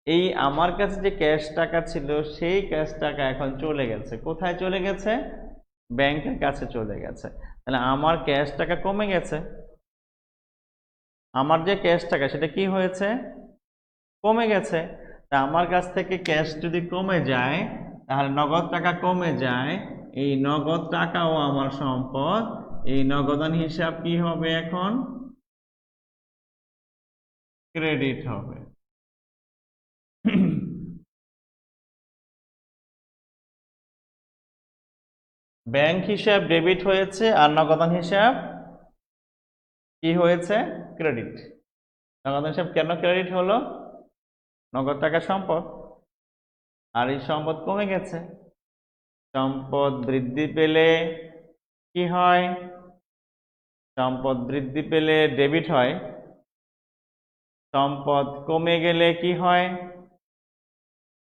এই আমার কাছে যে ক্যাশ টাকা ছিল সেই ক্যাশ টাকা এখন চলে গেছে। কোথায় চলে গেছে? ব্যাংকের কাছে চলে গেছে। তাহলে আমার ক্যাশ টাকা কমে গেছে। আমার যে ক্যাশ টাকা সেটা কি হয়েছে? কমে গেছে। তা আমার কাছ থেকে ক্যাশ যদি কমে যায়, তাহলে নগদ টাকা কমে যায়, এই নগদ টাকাও আমার সম্পদ। এই নগদান হিসাব কি হবে? এখন ক্রেডিট হবে। ব্যাংক হিসাব ডেবিট হয়েছে আর নগদান হিসাব কি হয়েছে? ক্রেডিট। নগদান হিসাব কেন ক্রেডিট হলো? নগদ টাকা সম্পদ, আর এই সম্পদ কমে গেছে। সম্পদ বৃদ্ধি পেলে কি হয়? সম্পদ বৃদ্ধি পেলে ডেবিট হয়। সম্পদ কমে গেলে কি হয়?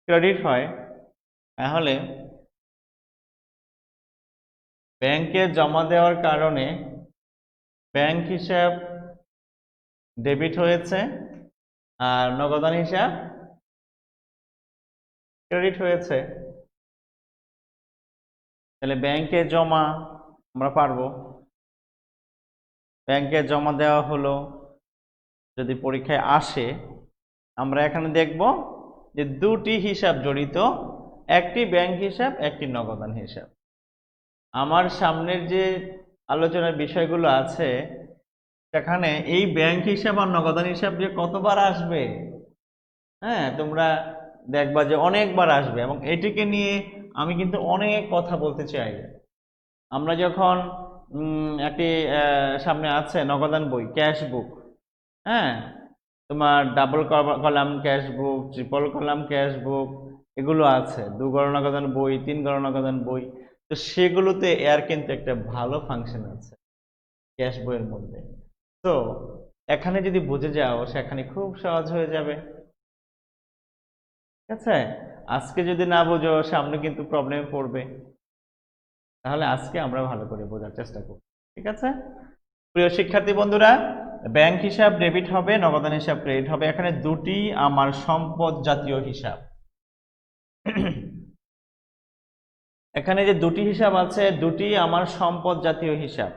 ক্রেডিট হয়। তাহলে ব্যাংকে জমা দেওয়ার কারণে ব্যাংক হিসাব ডেবিট হয়েছে আর নগদান হিসাব ক্রেডিট হয়েছে। তাহলে ব্যাংকে জমা আমরা পারবো, ব্যাংকে জমা দেওয়া হলো। যদি পরীক্ষায় আসে আমরা এখানে দেখব যে দুটি হিসাব জড়িত, একটি ব্যাংক হিসাব, একটি নগদান হিসাব। আমার সামনের যে আলোচনার বিষয়গুলো আছে সেখানে এই ব্যাংক হিসাব আর নগদান হিসাব যে কতবার আসবে, হ্যাঁ, তোমরা দেখবা যে অনেকবার আসবে, এবং এটিকে নিয়ে আমি কিন্তু অনেক কথা বলতে চাই। আমরা যখন একটি সামনে আছে নগদান বই, ক্যাশ বুক, হ্যাঁ, তোমার ডাবল কলাম ক্যাশ বুক, ট্রিপল কলাম ক্যাশ বুক, এগুলো আছে, 2 ঘর নগদান বই, 3 ঘর নগদান বই। তো সেগুলোতে এর কিন্তু একটা ভালো ফাংশন আছে ক্যাশ বইয়ের মধ্যে। তো এখানে যদি বুঝে যাও সেখানে খুব সহজ হয়ে যাবে। ঠিক আছে, আজকে যদি না বুঝো সামনে কিন্তু প্রবলেমে পড়বে। তাহলে আজকে আমরা ভালো করে বোঝার চেষ্টা করব। ঠিক আছে, প্রিয় শিক্ষার্থী বন্ধুরা, ব্যাংক হিসাব ডেবিট হবে, নগদান হিসাব ক্রেডিট হবে। এখানে দুটি আমার সম্পদ জাতীয় হিসাব। এখানে যে দুটি হিসাব আছে, দুটি আমার সম্পদ জাতীয় হিসাব।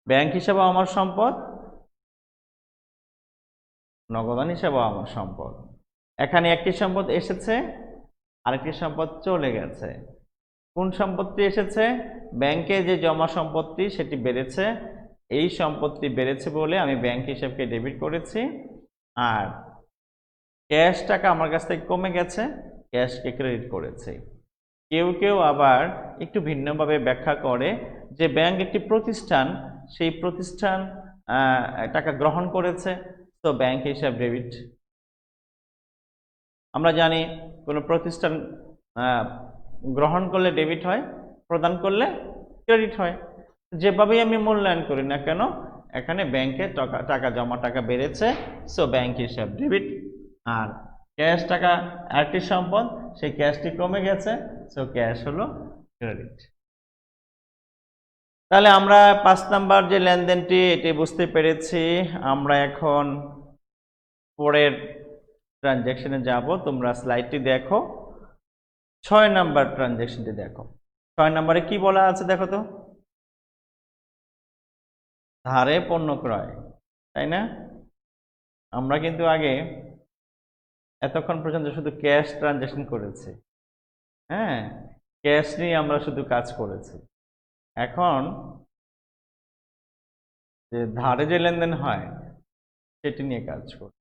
ব্যাংক হিসাবও আমার সম্পদ, নগদান হিসাবও আমার সম্পদ। এখানে একটি সম্পদ এসেছে, আরেকটি সম্পদ চলে গেছে। কোন সম্পত্তি এসেছে? ব্যাংকে যে জমা সম্পত্তি সেটি বেড়েছে, এই সম্পত্তি বেড়েছে বলে আমি ব্যাংক হিসাবকে ডেবিট করেছি। আর ক্যাশ টাকা আমার কাছ থেকে কমে গেছে, ক্যাশকে ক্রেডিট করেছি। কেউ কেউ আবার একটু ভিন্নভাবে ব্যাখ্যা করে যে ব্যাংক একটি প্রতিষ্ঠান, সেই প্রতিষ্ঠান টাকা গ্রহণ করেছে, তো ব্যাংক হিসাব ডেবিট। আমরা জানি কোনো প্রতিষ্ঠান গ্রহণ করলে ডেবিট হয়, প্রদান করলে ক্রেডিট হয়। যেভাবেই আমি মূল্যায়ন করি না কেন, এখানে ব্যাংকে টাকা জমা টাকা বেড়েছে, সো ব্যাংক হিসাব ডেবিট। আর ক্যাশ টাকা আরেকটি সম্পদ, সেই ক্যাশটি কমে গেছে, সো ক্যাশ হলো ক্রেডিট। তাহলে আমরা 5 নাম্বার যে লেনদেনটি এটি বুঝতে পেরেছি। আমরা এখন পরের ট্রানজ্যাকশনে যাব। তোমরা স্লাইডটি দেখো, 6 নাম্বার ট্রানজ্যাকশনটি দেখো। 6 নম্বরে কি বলা আছে দেখো তো? ধারে পণ্য ক্রয়, তাই না? আমরা কিন্তু আগে এতক্ষণ পর্যন্ত শুধু ক্যাশ ট্রানজ্যাকশন করেছি, হ্যাঁ, ক্যাশ নিয়ে আমরা শুধু কাজ করেছি। এখন যে ধারে যে লেনদেন হয় সেটি নিয়ে কাজ করি।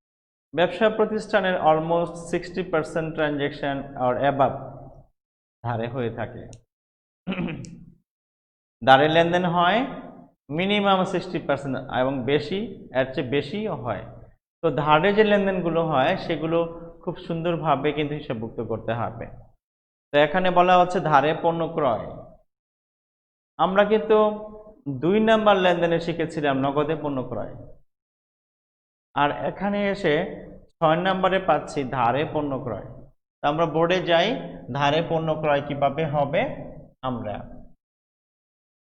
ব্যবসা প্রতিষ্ঠানের অলমোস্ট 60% ট্রানজ্যাকশন আর অ্যাবাভ ধারে হয়ে থাকে। ধারে লেনদেন হয় মিনিমাম 60% এবং বেশি, এর চেয়ে বেশিও হয়। তো ধারে যে লেনদেনগুলো হয় সেগুলো খুব সুন্দরভাবে কিন্তু হিসাবভুক্ত করতে হবে। তো এখানে বলা হচ্ছে ধারে পণ্য ক্রয়। আমরা কিন্তু 2 নাম্বার লেনদেনে শিখেছিলাম নগদে পণ্য ক্রয়, আর এখানে এসে 6 নম্বরে পাচ্ছি ধারে পণ্য ক্রয়। তো আমরা বোর্ডে যাই, ধারে পণ্য ক্রয় কিভাবে হবে, আমরা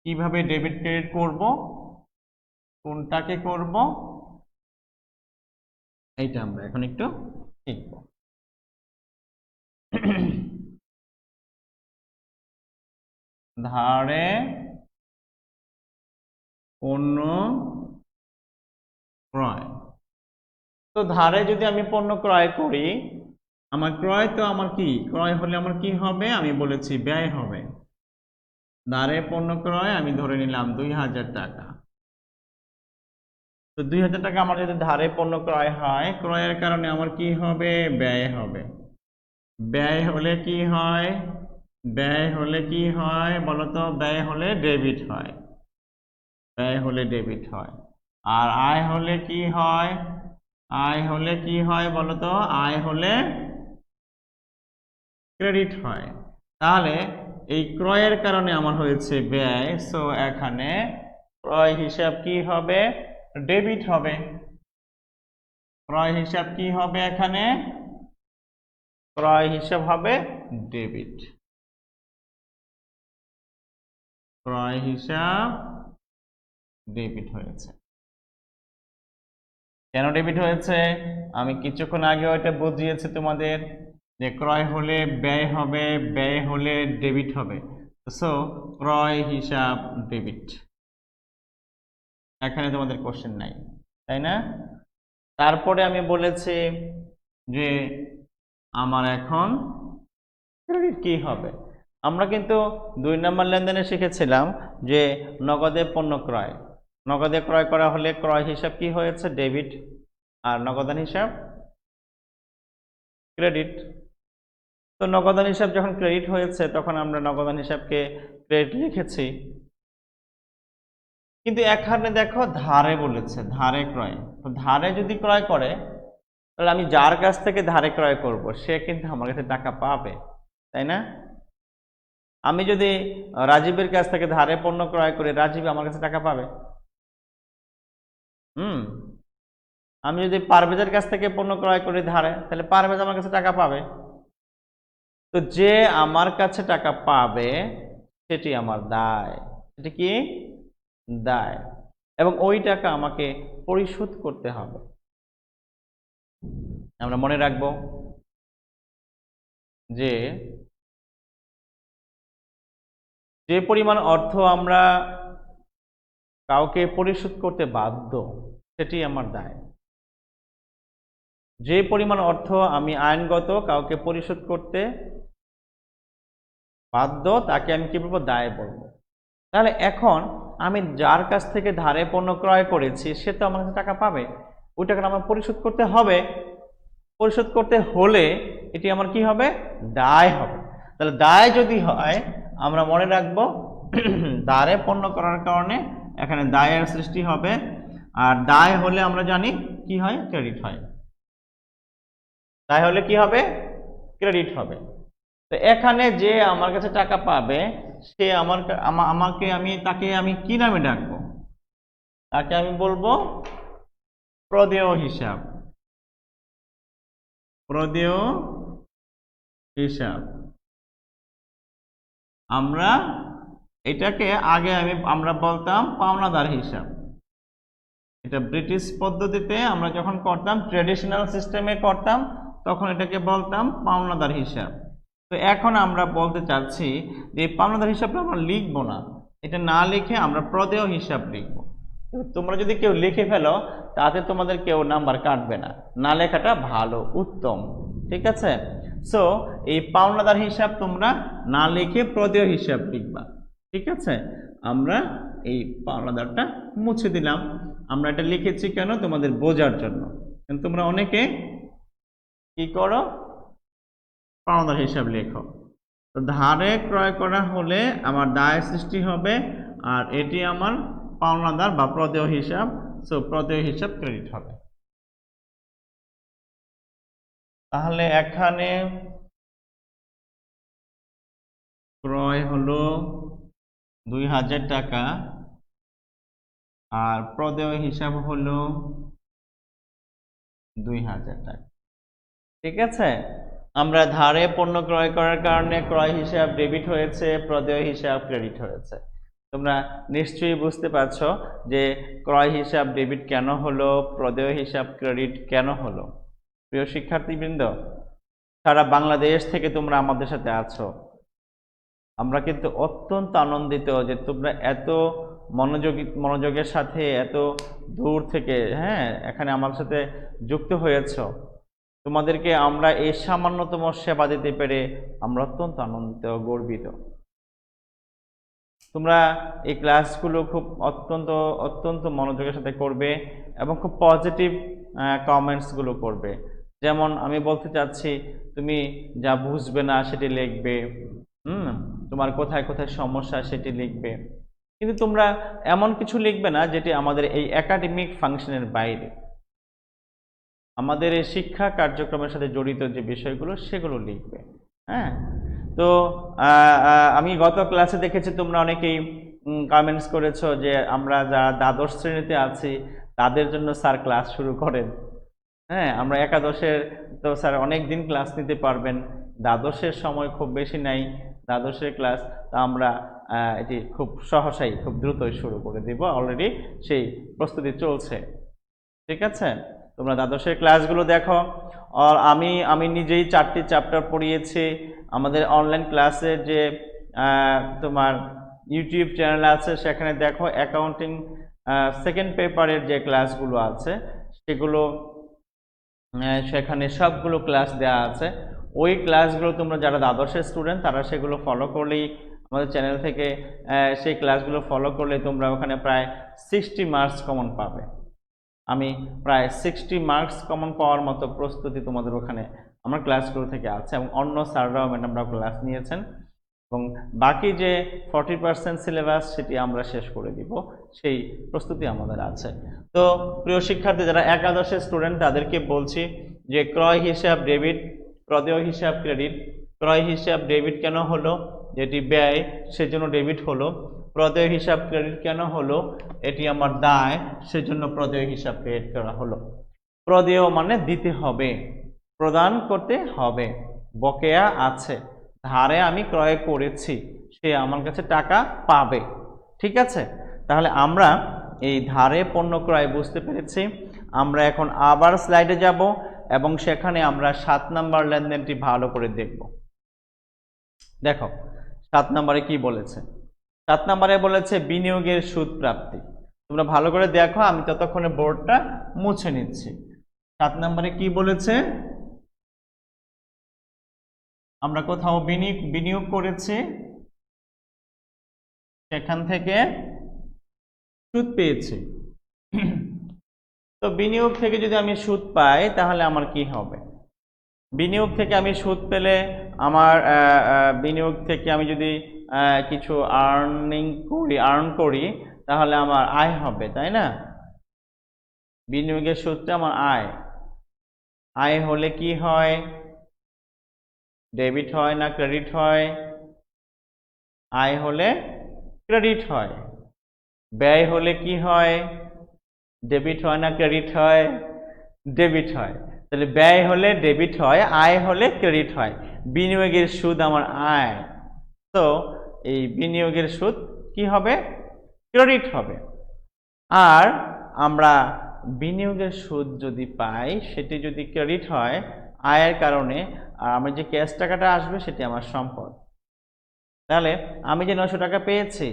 কিভাবে ডেবিট ক্রেডিট করব, কোনটাকে করব, এইটা আমরা এখন একটু শিখব। ধারে পণ্য ক্রয়। তো ধারে যদি আমি পণ্য ক্রয় করি, আমার ক্রয় তো আমার কি, ক্রয় হলে আমার কি হবে, আমি বলেছি ব্যয় হবে। ধারে পণ্য ক্রয় আমি ধরে নিলাম 2000 টাকা। তো 2000 টাকা আমার যদি ধারে পণ্য ক্রয় হয়, ক্রয়ের কারণে আমার কি হবে? ব্যয় হবে। ব্যয় হলে কি হয়? ব্যয় হলে কি হয় বলতো? ব্যয় হলে ডেবিট হয়। ব্যয় হলে ডেবিট হয়। আর আয় হলে কি হয়? আয় হলে কি হয় বলতো? আয় হলে ক্রেডিট হয়। তাহলে এই ক্রয়ের কারণে আমার হয়েছে ব্যয়, সো এখানে ক্রয় হিসাব কি হবে? ডেবিট হবে। ক্রয় হিসাব কি হবে? এখানে ক্রয় হিসাব হবে ডেবিট। ক্রয় হিসাব ডেবিট হয়েছে। কেন ডেবিট হয়েছে? আমি কিছুক্ষণ আগে ওইটা বুঝিয়েছি তোমাদের যে ক্রয় হলে ব্যয় হবে, ব্যয় হলে ডেবিট হবে। সো ক্রয় হিসাব ডেবিট। এখানে তোমাদের কোশ্চেন নাই, তাই না? তারপরে আমি বলেছি যে আমার এখন ক্রেডিট কি হবে। আমরা কিন্তু 2 নম্বর লেনদেনে শিখেছিলাম যে নগদে পণ্য ক্রয়, নগদে ক্রয় করা হলে ক্রয় হিসাব কি হয়েছে? ডেবিট। আর নগদান হিসাব ক্রেডিট। তো নগদান হিসাব যখন ক্রেডিট হয়েছে তখন আমরা নগদান হিসাবকে ক্রেডিট লিখেছি। কিন্তু এখানে দেখো ধারে বলেছে, ধারে ক্রয়। তো ধারে যদি ক্রয় করে তাহলে আমি যার কাছ থেকে ধারে ক্রয় করব সে কিন্তু আমার কাছে টাকা পাবে, তাই না? আমি যদি রাজীবের কাছ থেকে ধারে পণ্য ক্রয় করে, রাজীব আমার কাছে টাকা পাবে। আমি যদি পারভেজের কাছ থেকে পণ্য ক্রয় করি ধারে, তাহলে পারভেজ আমার কাছে টাকা পাবে। তো যে আমার কাছে টাকা পাবে সেটি আমার দায়। সেটি কি? দায়। এবং ওই টাকা আমাকে পরিশোধ করতে হবে। আমরা মনে রাখবো যে যে পরিমাণ অর্থ আমরা কাউকে পরিশোধ করতে বাধ্য সেটি আমার দায়। যে পরিমাণ অর্থ আমি আইনগত কাউকে পরিশোধ করতে বাধ্য তাকে আমি কি বলবো? দায় বলবো। তাহলে এখন আমি যার কাছ থেকে ধারে পণ্য ক্রয় করেছি সে তো আমার কাছে টাকা পাবে, ওই টাকাটা আমার পরিশোধ করতে হবে। পরিশোধ করতে হলে এটি আমার কি হবে? দায় হবে। তাহলে দায় যদি হয় আমরা মনে রাখবো ধারে পণ্য করার কারণে এখানে দায়ের সৃষ্টি হবে। আর দায় হলে আমরা জানি কি হয়? ক্রেডিট হয়। দায় হলে কি হবে? ক্রেডিট হবে। তো এখানে যে আমার কাছে টাকা পাবে সে তাকে আমি কি নামে ডাকবো? তাকে আমি বলবো প্রদেয় হিসাব। প্রদেয় হিসাব। আমরা এটাকে আগে আমরা বলতাম পাওনাদার হিসাব। এটা ব্রিটিশ পদ্ধতিতে আমরা যখন করতাম, ট্রেডিশনাল সিস্টেমে করতাম, তখন এটাকে বলতাম পাওনাদার হিসাব। তো এখন আমরা বলতে চাচ্ছি যে এই পাওনাদার হিসাবটা আমরা লিখবো না, এটা না লিখে আমরা প্রদেয় হিসাব লিখবো। তোমরা যদি কেউ লিখে ফেলো তাতে তোমাদের কেউ নাম্বার কাটবে না, না লেখাটা ভালো, উত্তম। ঠিক আছে? সো এই পাওনাদার হিসাব তোমরা না লিখে প্রদেয় হিসাব লিখবা। ঠিক আছে? আমরা এই পাওনাদারটা মুছে দিলাম। আমরা এটা লিখেছি কেন? তোমাদের বোঝার জন্য। তোমরা অনেকে কি করো? পাওনাদার হিসাব লেখো। তো ধারে ক্রয় করা হলে আমার দায় সৃষ্টি হবে, আর এটি আমার পাওনাদার বা প্রদেয় হিসাব। সো প্রদেয় হিসাব ক্রেডিট হবে। তাহলে এখানে ক্রয় হলো 2000 টাকা আর প্রদেয় হিসাব হলো 2000 টাকা। ঠিক আছে? আমরা ধারে পণ্য ক্রয় করার কারণে ক্রয় হিসাব ডেবিট হয়েছে, প্রদেয় হিসাব ক্রেডিট হয়েছে। তোমরা নিশ্চয়ই বুঝতে পারছো যে ক্রয় হিসাব ডেবিট কেন হলো, প্রদেয় হিসাব ক্রেডিট কেন হলো। প্রিয় শিক্ষার্থীবৃন্দ, সারা বাংলাদেশ থেকে তোমরা আমাদের সাথে আছো। আমরা কিন্তু অত্যন্ত আনন্দিত যে তোমরা এত মনোযোগের সাথে এত দূর থেকে এখানে আমাদের সাথে যুক্ত হয়েছো। তোমাদেরকে আমরা এই সামান্যতম সেবা দিতে পেরে আমরা অত্যন্ত আনন্দিত, গর্বিত। তোমরা এই ক্লাসগুলো খুব অত্যন্ত অত্যন্ত মনোযোগের সাথে করবে এবং খুব পজিটিভ কমেন্টসগুলো করবে। যেমন আমি বলতে চাচ্ছি, তুমি যা বুঝবে না সেটি লিখবে, তোমার কোথায় কোথায় সমস্যা সেটি লিখবে, কিন্তু তোমরা এমন কিছু লিখবে না যেটি আমাদের এই একাডেমিক ফাংশনের বাইরে। আমাদের এই শিক্ষা কার্যক্রমের সাথে জড়িত যে বিষয়গুলো সেগুলো লিখবে। হ্যাঁ, তো আমি গত ক্লাসে দেখেছি তোমরা অনেকেই কমেন্টস করেছো যে আমরা যারা দ্বাদশ শ্রেণীতে আছি তাদের জন্য স্যার ক্লাস শুরু করেন। হ্যাঁ, আমরা একাদশের তো স্যার অনেক দিন ক্লাস নিতে পারবেন, দ্বাদশের সময় খুব বেশি নাই, দ্বাদশের ক্লাস তা আমরা এটি খুব সহসাই খুব দ্রুতই শুরু করে দিব, অলরেডি সেই প্রস্তুতি চলছে। ঠিক আছে, তোমরা দ্বাদশের ক্লাসগুলো দেখো। আর আমি নিজেই 4টি চ্যাপ্টার পড়িয়েছি। আমাদের অনলাইন ক্লাসের যে তোমার ইউটিউব চ্যানেল আছে সেখানে দেখো, অ্যাকাউন্টিং সেকেন্ড পেপারের যে ক্লাসগুলো আছে সেগুলো সেখানে সবগুলো ক্লাস দেওয়া আছে। ওই ক্লাসগুলো তোমরা যারা দ্বাদশের স্টুডেন্ট তারা সেগুলো ফলো করলেই, আমাদের চ্যানেল থেকে সেই ক্লাসগুলো ফলো করলে তোমরা ওখানে প্রায় 60 মার্কস কমন পাবে। আমি প্রায় 60 মার্কস কমন পাওয়ার মতো প্রস্তুতি তোমাদের ওখানে আমার ক্লাসগুলো থেকে আছে, এবং অন্য স্যাররাও ম্যাডামরাও ক্লাস নিয়েছেন, এবং বাকি যে 40% সিলেবাস সেটি আমরা শেষ করে দিব, সেই প্রস্তুতি আমাদের আছে। তো প্রিয় শিক্ষার্থী যারা একাদশের স্টুডেন্ট তাদেরকে বলছি যে ক্রয় হিসাব ডেবিট, প্রদেয় হিসাব ক্রেডিট। ক্রয় হিসাব ডেবিট কেন হলো? যেটি ব্যয় সেজন্য ডেবিট হলো। প্রদেয় হিসাব ক্রেডিট কেন হলো? এটি আমার দায় সেজন্য প্রদেয় হিসাব ক্রেডিট করা হলো। প্রদেয় মানে দিতে হবে, প্রদান করতে হবে, বকেয়া আছে, ধারে আমি ক্রয় করেছি, সে আমার কাছে টাকা পাবে। ঠিক আছে, তাহলে আমরা এই ধারে পণ্য ক্রয় বুঝতে পেরেছি। আমরা এখন আবার স্লাইডে যাব এবং সেখানে আমরা 7 নম্বর লেনদেনটি ভালো করে দেখব। দেখো 7 নম্বরে কি বলেছে। 7 নম্বরে বলেছে বিনিয়োগের সুদ প্রাপ্তি। তোমরা ভালো করে দেখো, আমি ততক্ষণে বোর্ডটা মুছে নিচ্ছি। 7 নম্বরে কি বলেছে? আমরা কোথাও বিনিয়োগ করেছি, সেখান থেকে সুদ পেয়েছি। তো বিনিয়োগ থেকে যদি আমি সুদ পাই তাহলে আমার কি হবে? বিনিয়োগ থেকে আমি সুদ পেলে আমার বিনিয়োগ থেকে আমি যদি কিছু আর্ন করি তাহলে আমার আয় হবে, তাই না? বিনিয়োগের সুদটা আমার আয়। আয় হলে কি হয়? ডেবিট হয় না ক্রেডিট হয়? আয় হলে ক্রেডিট হয়। ব্যয় হলে কি হয়? ডেবিট হয় না ক্রেডিট হয়? ডেবিট হয়। তাহলে ব্যয় হলে ডেবিট হয়, আয় হলে ক্রেডিট হয়। বিনিয়োগের সুদ আমার আয়, তো এই বিনিয়োগের সুদ কি হবে? ক্রেডিট হবে। আর আমরা বিনিয়োগের সুদ যদি পাই সেটি যদি ক্রেডিট হয় আয়ের কারণে, আর আমার যে ক্যাশ টাকাটা আসবে সেটি আমার সম্পদ। তাহলে আমি যে 900 টাকা পেয়েছি,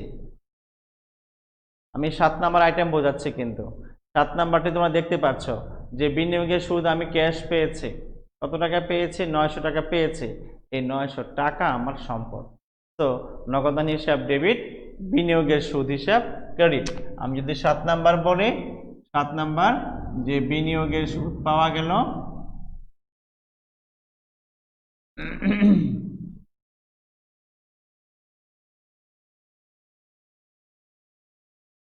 আমি 7 নাম্বার আইটেম বোঝাচ্ছি, কিন্তু 7 নাম্বারটি তোমরা দেখতে পাচ্ছ যে বিনিয়োগের সুদ আমি ক্যাশ পেয়েছি। কত টাকা পেয়েছি? 900 টাকা পেয়েছি। এই 900 টাকা আমার সম্পদ। তো নগদান হিসাব ডেবিট, বিনিয়োগের সুদ হিসাব ক্রেডিট। আমি যদি 7 নাম্বার বলি, 7 নাম্বার যে বিনিয়োগের সুদ পাওয়া গেল,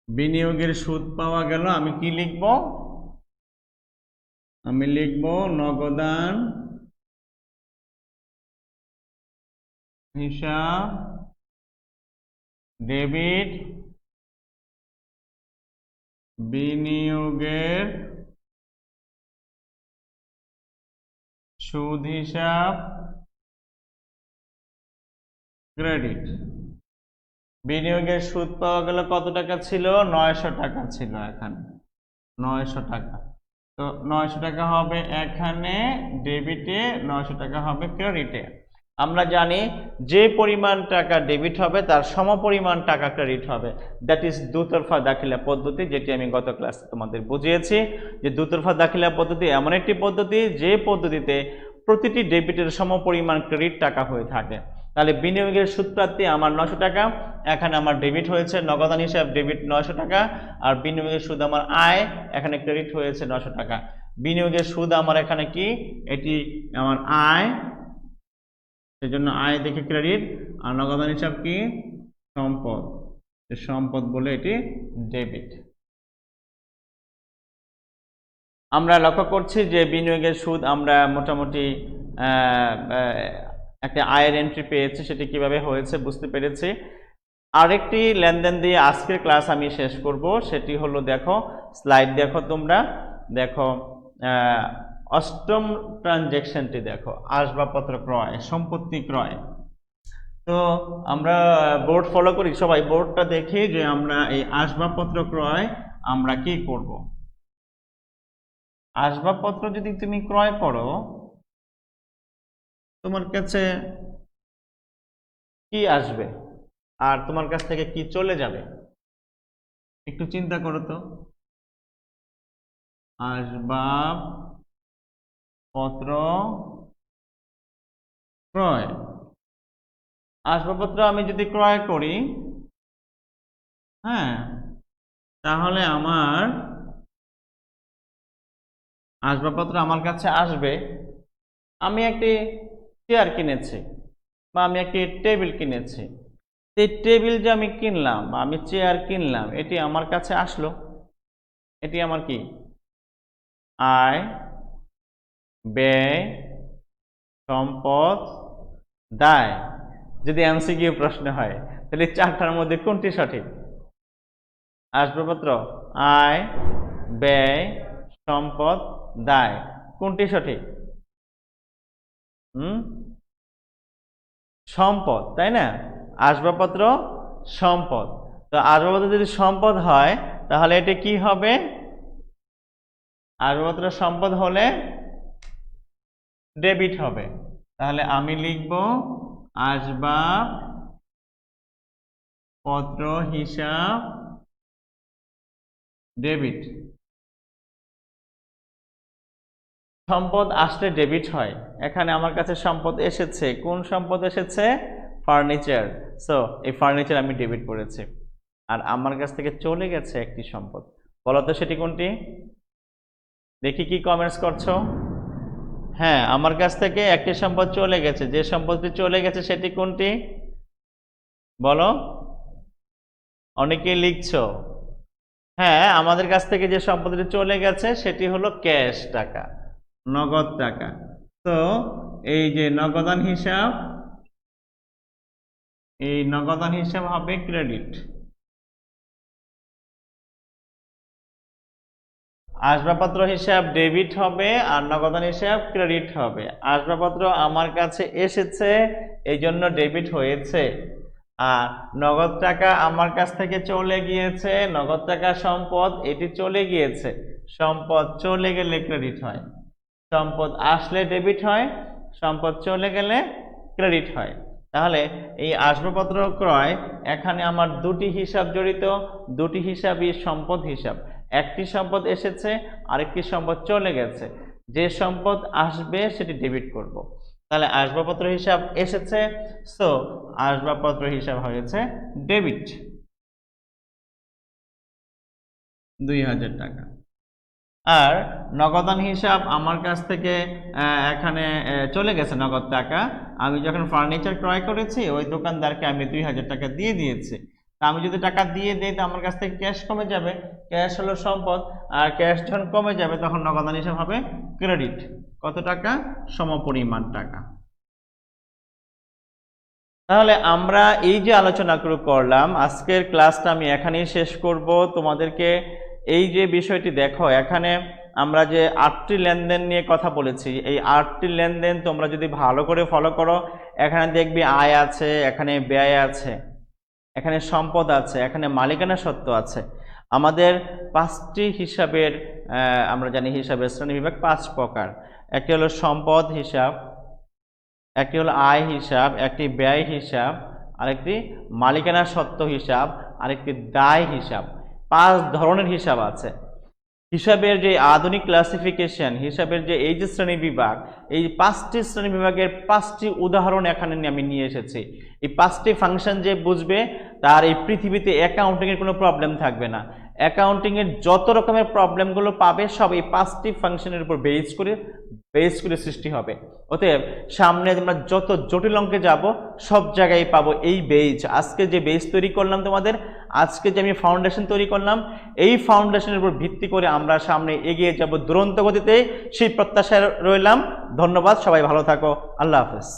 বিনিয়োগের সুদ পাওয়া গেল, আমি কি লিখব? আমি লিখব নগদান হিসাব ডেবিট বিনিয়োগের সুদ হিসাব ক্রেডিট। বিনিয়োগের সুদ পাওয়া গেল কত টাকা ছিল? 900 টাকা ছিল এখানে, 900 টাকা। তো 900 টাকা হবে এখানে ডেবিটে, 900 টাকা হবে ক্রেডিটে। আমরা জানি যে পরিমাণ টাকা ডেবিট হবে তার সমপরিমাণ টাকা ক্রেডিট হবে। দ্যাট ইজ দুতরফা দাখিলা পদ্ধতি, যেটি আমি গত ক্লাসে তোমাদের বুঝিয়েছি যে দুতরফা দাখিলা পদ্ধতি এমন একটি পদ্ধতি যে পদ্ধতিতে প্রতিটি ডেবিটের সমপরিমাণ ক্রেডিট টাকা হয়ে থাকে। তাহলে বিনিয়োগের সুদ প্রাপ্তি আমার 900 টাকা, এখানে আমার ডেবিট হয়েছে, নগদান হিসাব ডেবিট 900 টাকা, আর বিনিয়োগের সুদ আমার আয়, এখানে ক্রেডিট হয়েছে 900 টাকা। বিনিয়োগের সুদ আমার এখানে কি, এটি আমার আয়, সেজন্য আয় দেখে ক্রেডিট, আর নগদান হিসাব কি, সম্পদ, সম্পদ বলে এটি ডেবিট। আমরা লক্ষ্য করছি যে বিনিয়োগের সুদ আমরা মোটামুটি একটা আয়ের এন্ট্রি পেয়েছি, সেটি কিভাবে হয়েছে বুঝতে পেরেছি। আরেকটি লেনদেন দিয়ে আজকের ক্লাস আমি শেষ করব, সেটি হলো, দেখো স্লাইড দেখো, তোমরা দেখো অষ্টম ট্রানজ্যাকশনটি দেখো, আসবাবপত্র ক্রয়, সম্পত্তি ক্রয়। তো আমরা বোর্ড ফলো করি, সবাই বোর্ডটা দেখি যে আমরা এই আসবাবপত্র ক্রয় আমরা কি করব। আসবাবপত্র যদি তুমি ক্রয় করো, তোমার কাছে কি আসবে আর তোমার কাছ থেকে কি চলে যাবে, একটু চিন্তা করো তো। আসবাবপত্র ক্রয়, আসবাবপত্র আমি যদি ক্রয় করি, হ্যাঁ, তাহলে আমার আসবাবপত্র আমার কাছে আসবে। আমি একটি চেয়ার কিনেছি বা আমি একটি টেবিল কিনেছি, এই টেবিল যে আমি কিনলাম বা আমি চেয়ার কিনলাম, এটি আমার কাছে আসলো, এটি আমার কি, আয়, ব্যয়, সম্পদ, দায়। যদি এমসিকিউ প্রশ্ন হয় তাহলে চারটার মধ্যে কোনটি সঠিক? আসবাবপত্র, আয়, ব্যয়, সম্পদ, দায়, কোনটি সঠিক? সম্পদ, তাই না? আসবাবপত্র সম্পদ। তো আসবাবপত্র যদি সম্পদ হয় তাহলে এটা কি হবে? আসবাবপত্র সম্পদ হলে ডেবিট হবে। তাহলে আমি লিখব আসবাবপত্র হিসাব ডেবিট। সম্পদ আসলে ডেবিট হয়, এখানে আমার কাছে সম্পদ এসেছে, কোন সম্পদ এসেছে? ফার্নিচার। সো এই ফার্নিচার আমি ডেবিট করেছি। আর আমার কাছ থেকে চলে গেছে একটি সম্পদ, বলো তো সেটি কোনটি? দেখি কি কমেন্টস করছো। হ্যাঁ, আমার কাছ থেকে একটি সম্পদ চলে গেছে, যে সম্পদটি চলে গেছে সেটি কোনটি বলো? অনেকেই লিখছো। হ্যাঁ, আমাদের কাছ থেকে যে সম্পদটি চলে গেছে সেটি হলো ক্যাশ টাকা, নগদ টাকা। তো এই যে নগদান হিসাব, এই নগদান হিসাব হবে ক্রেডিট। আসবাবপত্র হিসাব ডেবিট হবে আর নগদান হিসাব ক্রেডিট হবে। আসবাবপত্র আমার কাছে এসেছে, এই জন্য ডেবিট হয়েছে, আর নগদ টাকা আমার কাছ থেকে চলে গিয়েছে, নগদ টাকা সম্পদ, এটি চলে গিয়েছে। সম্পদ চলে গেলে ক্রেডিট হয়, সম্পদ আসলে ডেবিট হয়, সম্পদ চলে গেলে ক্রেডিট হয়। তাহলে এই আসবাবপত্র ক্রয়, এখানে আমার দুটি হিসাব জড়িত, দুটি হিসাবই সম্পদ হিসাব। একটি সম্পদ এসেছে, আরেকটি সম্পদ চলে গেছে, যে সম্পদ আসবে সেটি ডেবিট করব। তাহলে আসবাবপত্র হিসাব এসেছে, সো আসবাবপত্র হিসাব হয়েছে ডেবিট 2000 টাকা। আর নগদান হিসাব আমার কাছ থেকে এখানে চলে গেছে নগদ টাকা, আমি যখন ফার্নিচার ক্রয় করেছি ওই দোকানদারকে আমি 2000 টাকা দিয়ে দিয়েছি। তা আমি যদি টাকা দিয়ে দিই তো আমার কাছ থেকে ক্যাশ কমে যাবে, ক্যাশ হলো সম্পদ, আর ক্যাশ যখন কমে যাবে তখন নগদান হিসাব হবে ক্রেডিট। কত টাকা? সমপরিমাণ টাকা। তাহলে আমরা এই যে আলোচনা করলাম, আজকের ক্লাসটা আমি এখানেই শেষ করব। তোমাদেরকে এই যে বিষয়টি দেখো, এখানে আমরা যে 8টি লেনদেন নিয়ে কথা বলেছি, এই 8টি লেনদেন তোমরা যদি ভালো করে ফলো করো, এখানে দেখবি আয় আছে, এখানে ব্যয় আছে, এখানে সম্পদ আছে, এখানে মালিকানা সত্ত্ব আছে। আমাদের 5টি হিসাবের আমরা জানি হিসাবের শ্রেণীবিভাগ 5 প্রকার। একটি হলো সম্পদ হিসাব, একটি হলো আয় হিসাব, একটি ব্যয় হিসাব, আরেকটি মালিকানা সত্ত্ব হিসাব, আরেকটি দায় হিসাব। 5 ধরনের হিসাব আছে। হিসাবের যে আধুনিক ক্লাসিফিকেশন, হিসাবের যে এই যে শ্রেণী বিভাগ, এই 5টি শ্রেণী বিভাগের 5টি উদাহরণ এখানে আমি নিয়ে এসেছি। এই 5টি ফাংশন যে বুঝবে তার এই পৃথিবীতে অ্যাকাউন্টিংয়ের কোনো প্রবলেম থাকবে না। অ্যাকাউন্টিংয়ের যত রকমের প্রবলেমগুলো পাবে সব এই 5টি ফাংশনের উপর বেস করে সৃষ্টি হবে। অতএব সামনে আমরা যত জটিল অঙ্কে যাব সব জায়গায় পাবো এই বেস। আজকে যে বেস তৈরি করলাম তোমাদের, আজকে যে আমি ফাউন্ডেশন তৈরি করলাম, এই ফাউন্ডেশনের উপর ভিত্তি করে আমরা সামনে এগিয়ে যাব দুরন্ত গতিতে, সেই প্রত্যাশায় রইলাম। ধন্যবাদ, সবাই ভালো থাকো, আল্লাহ হাফেজ।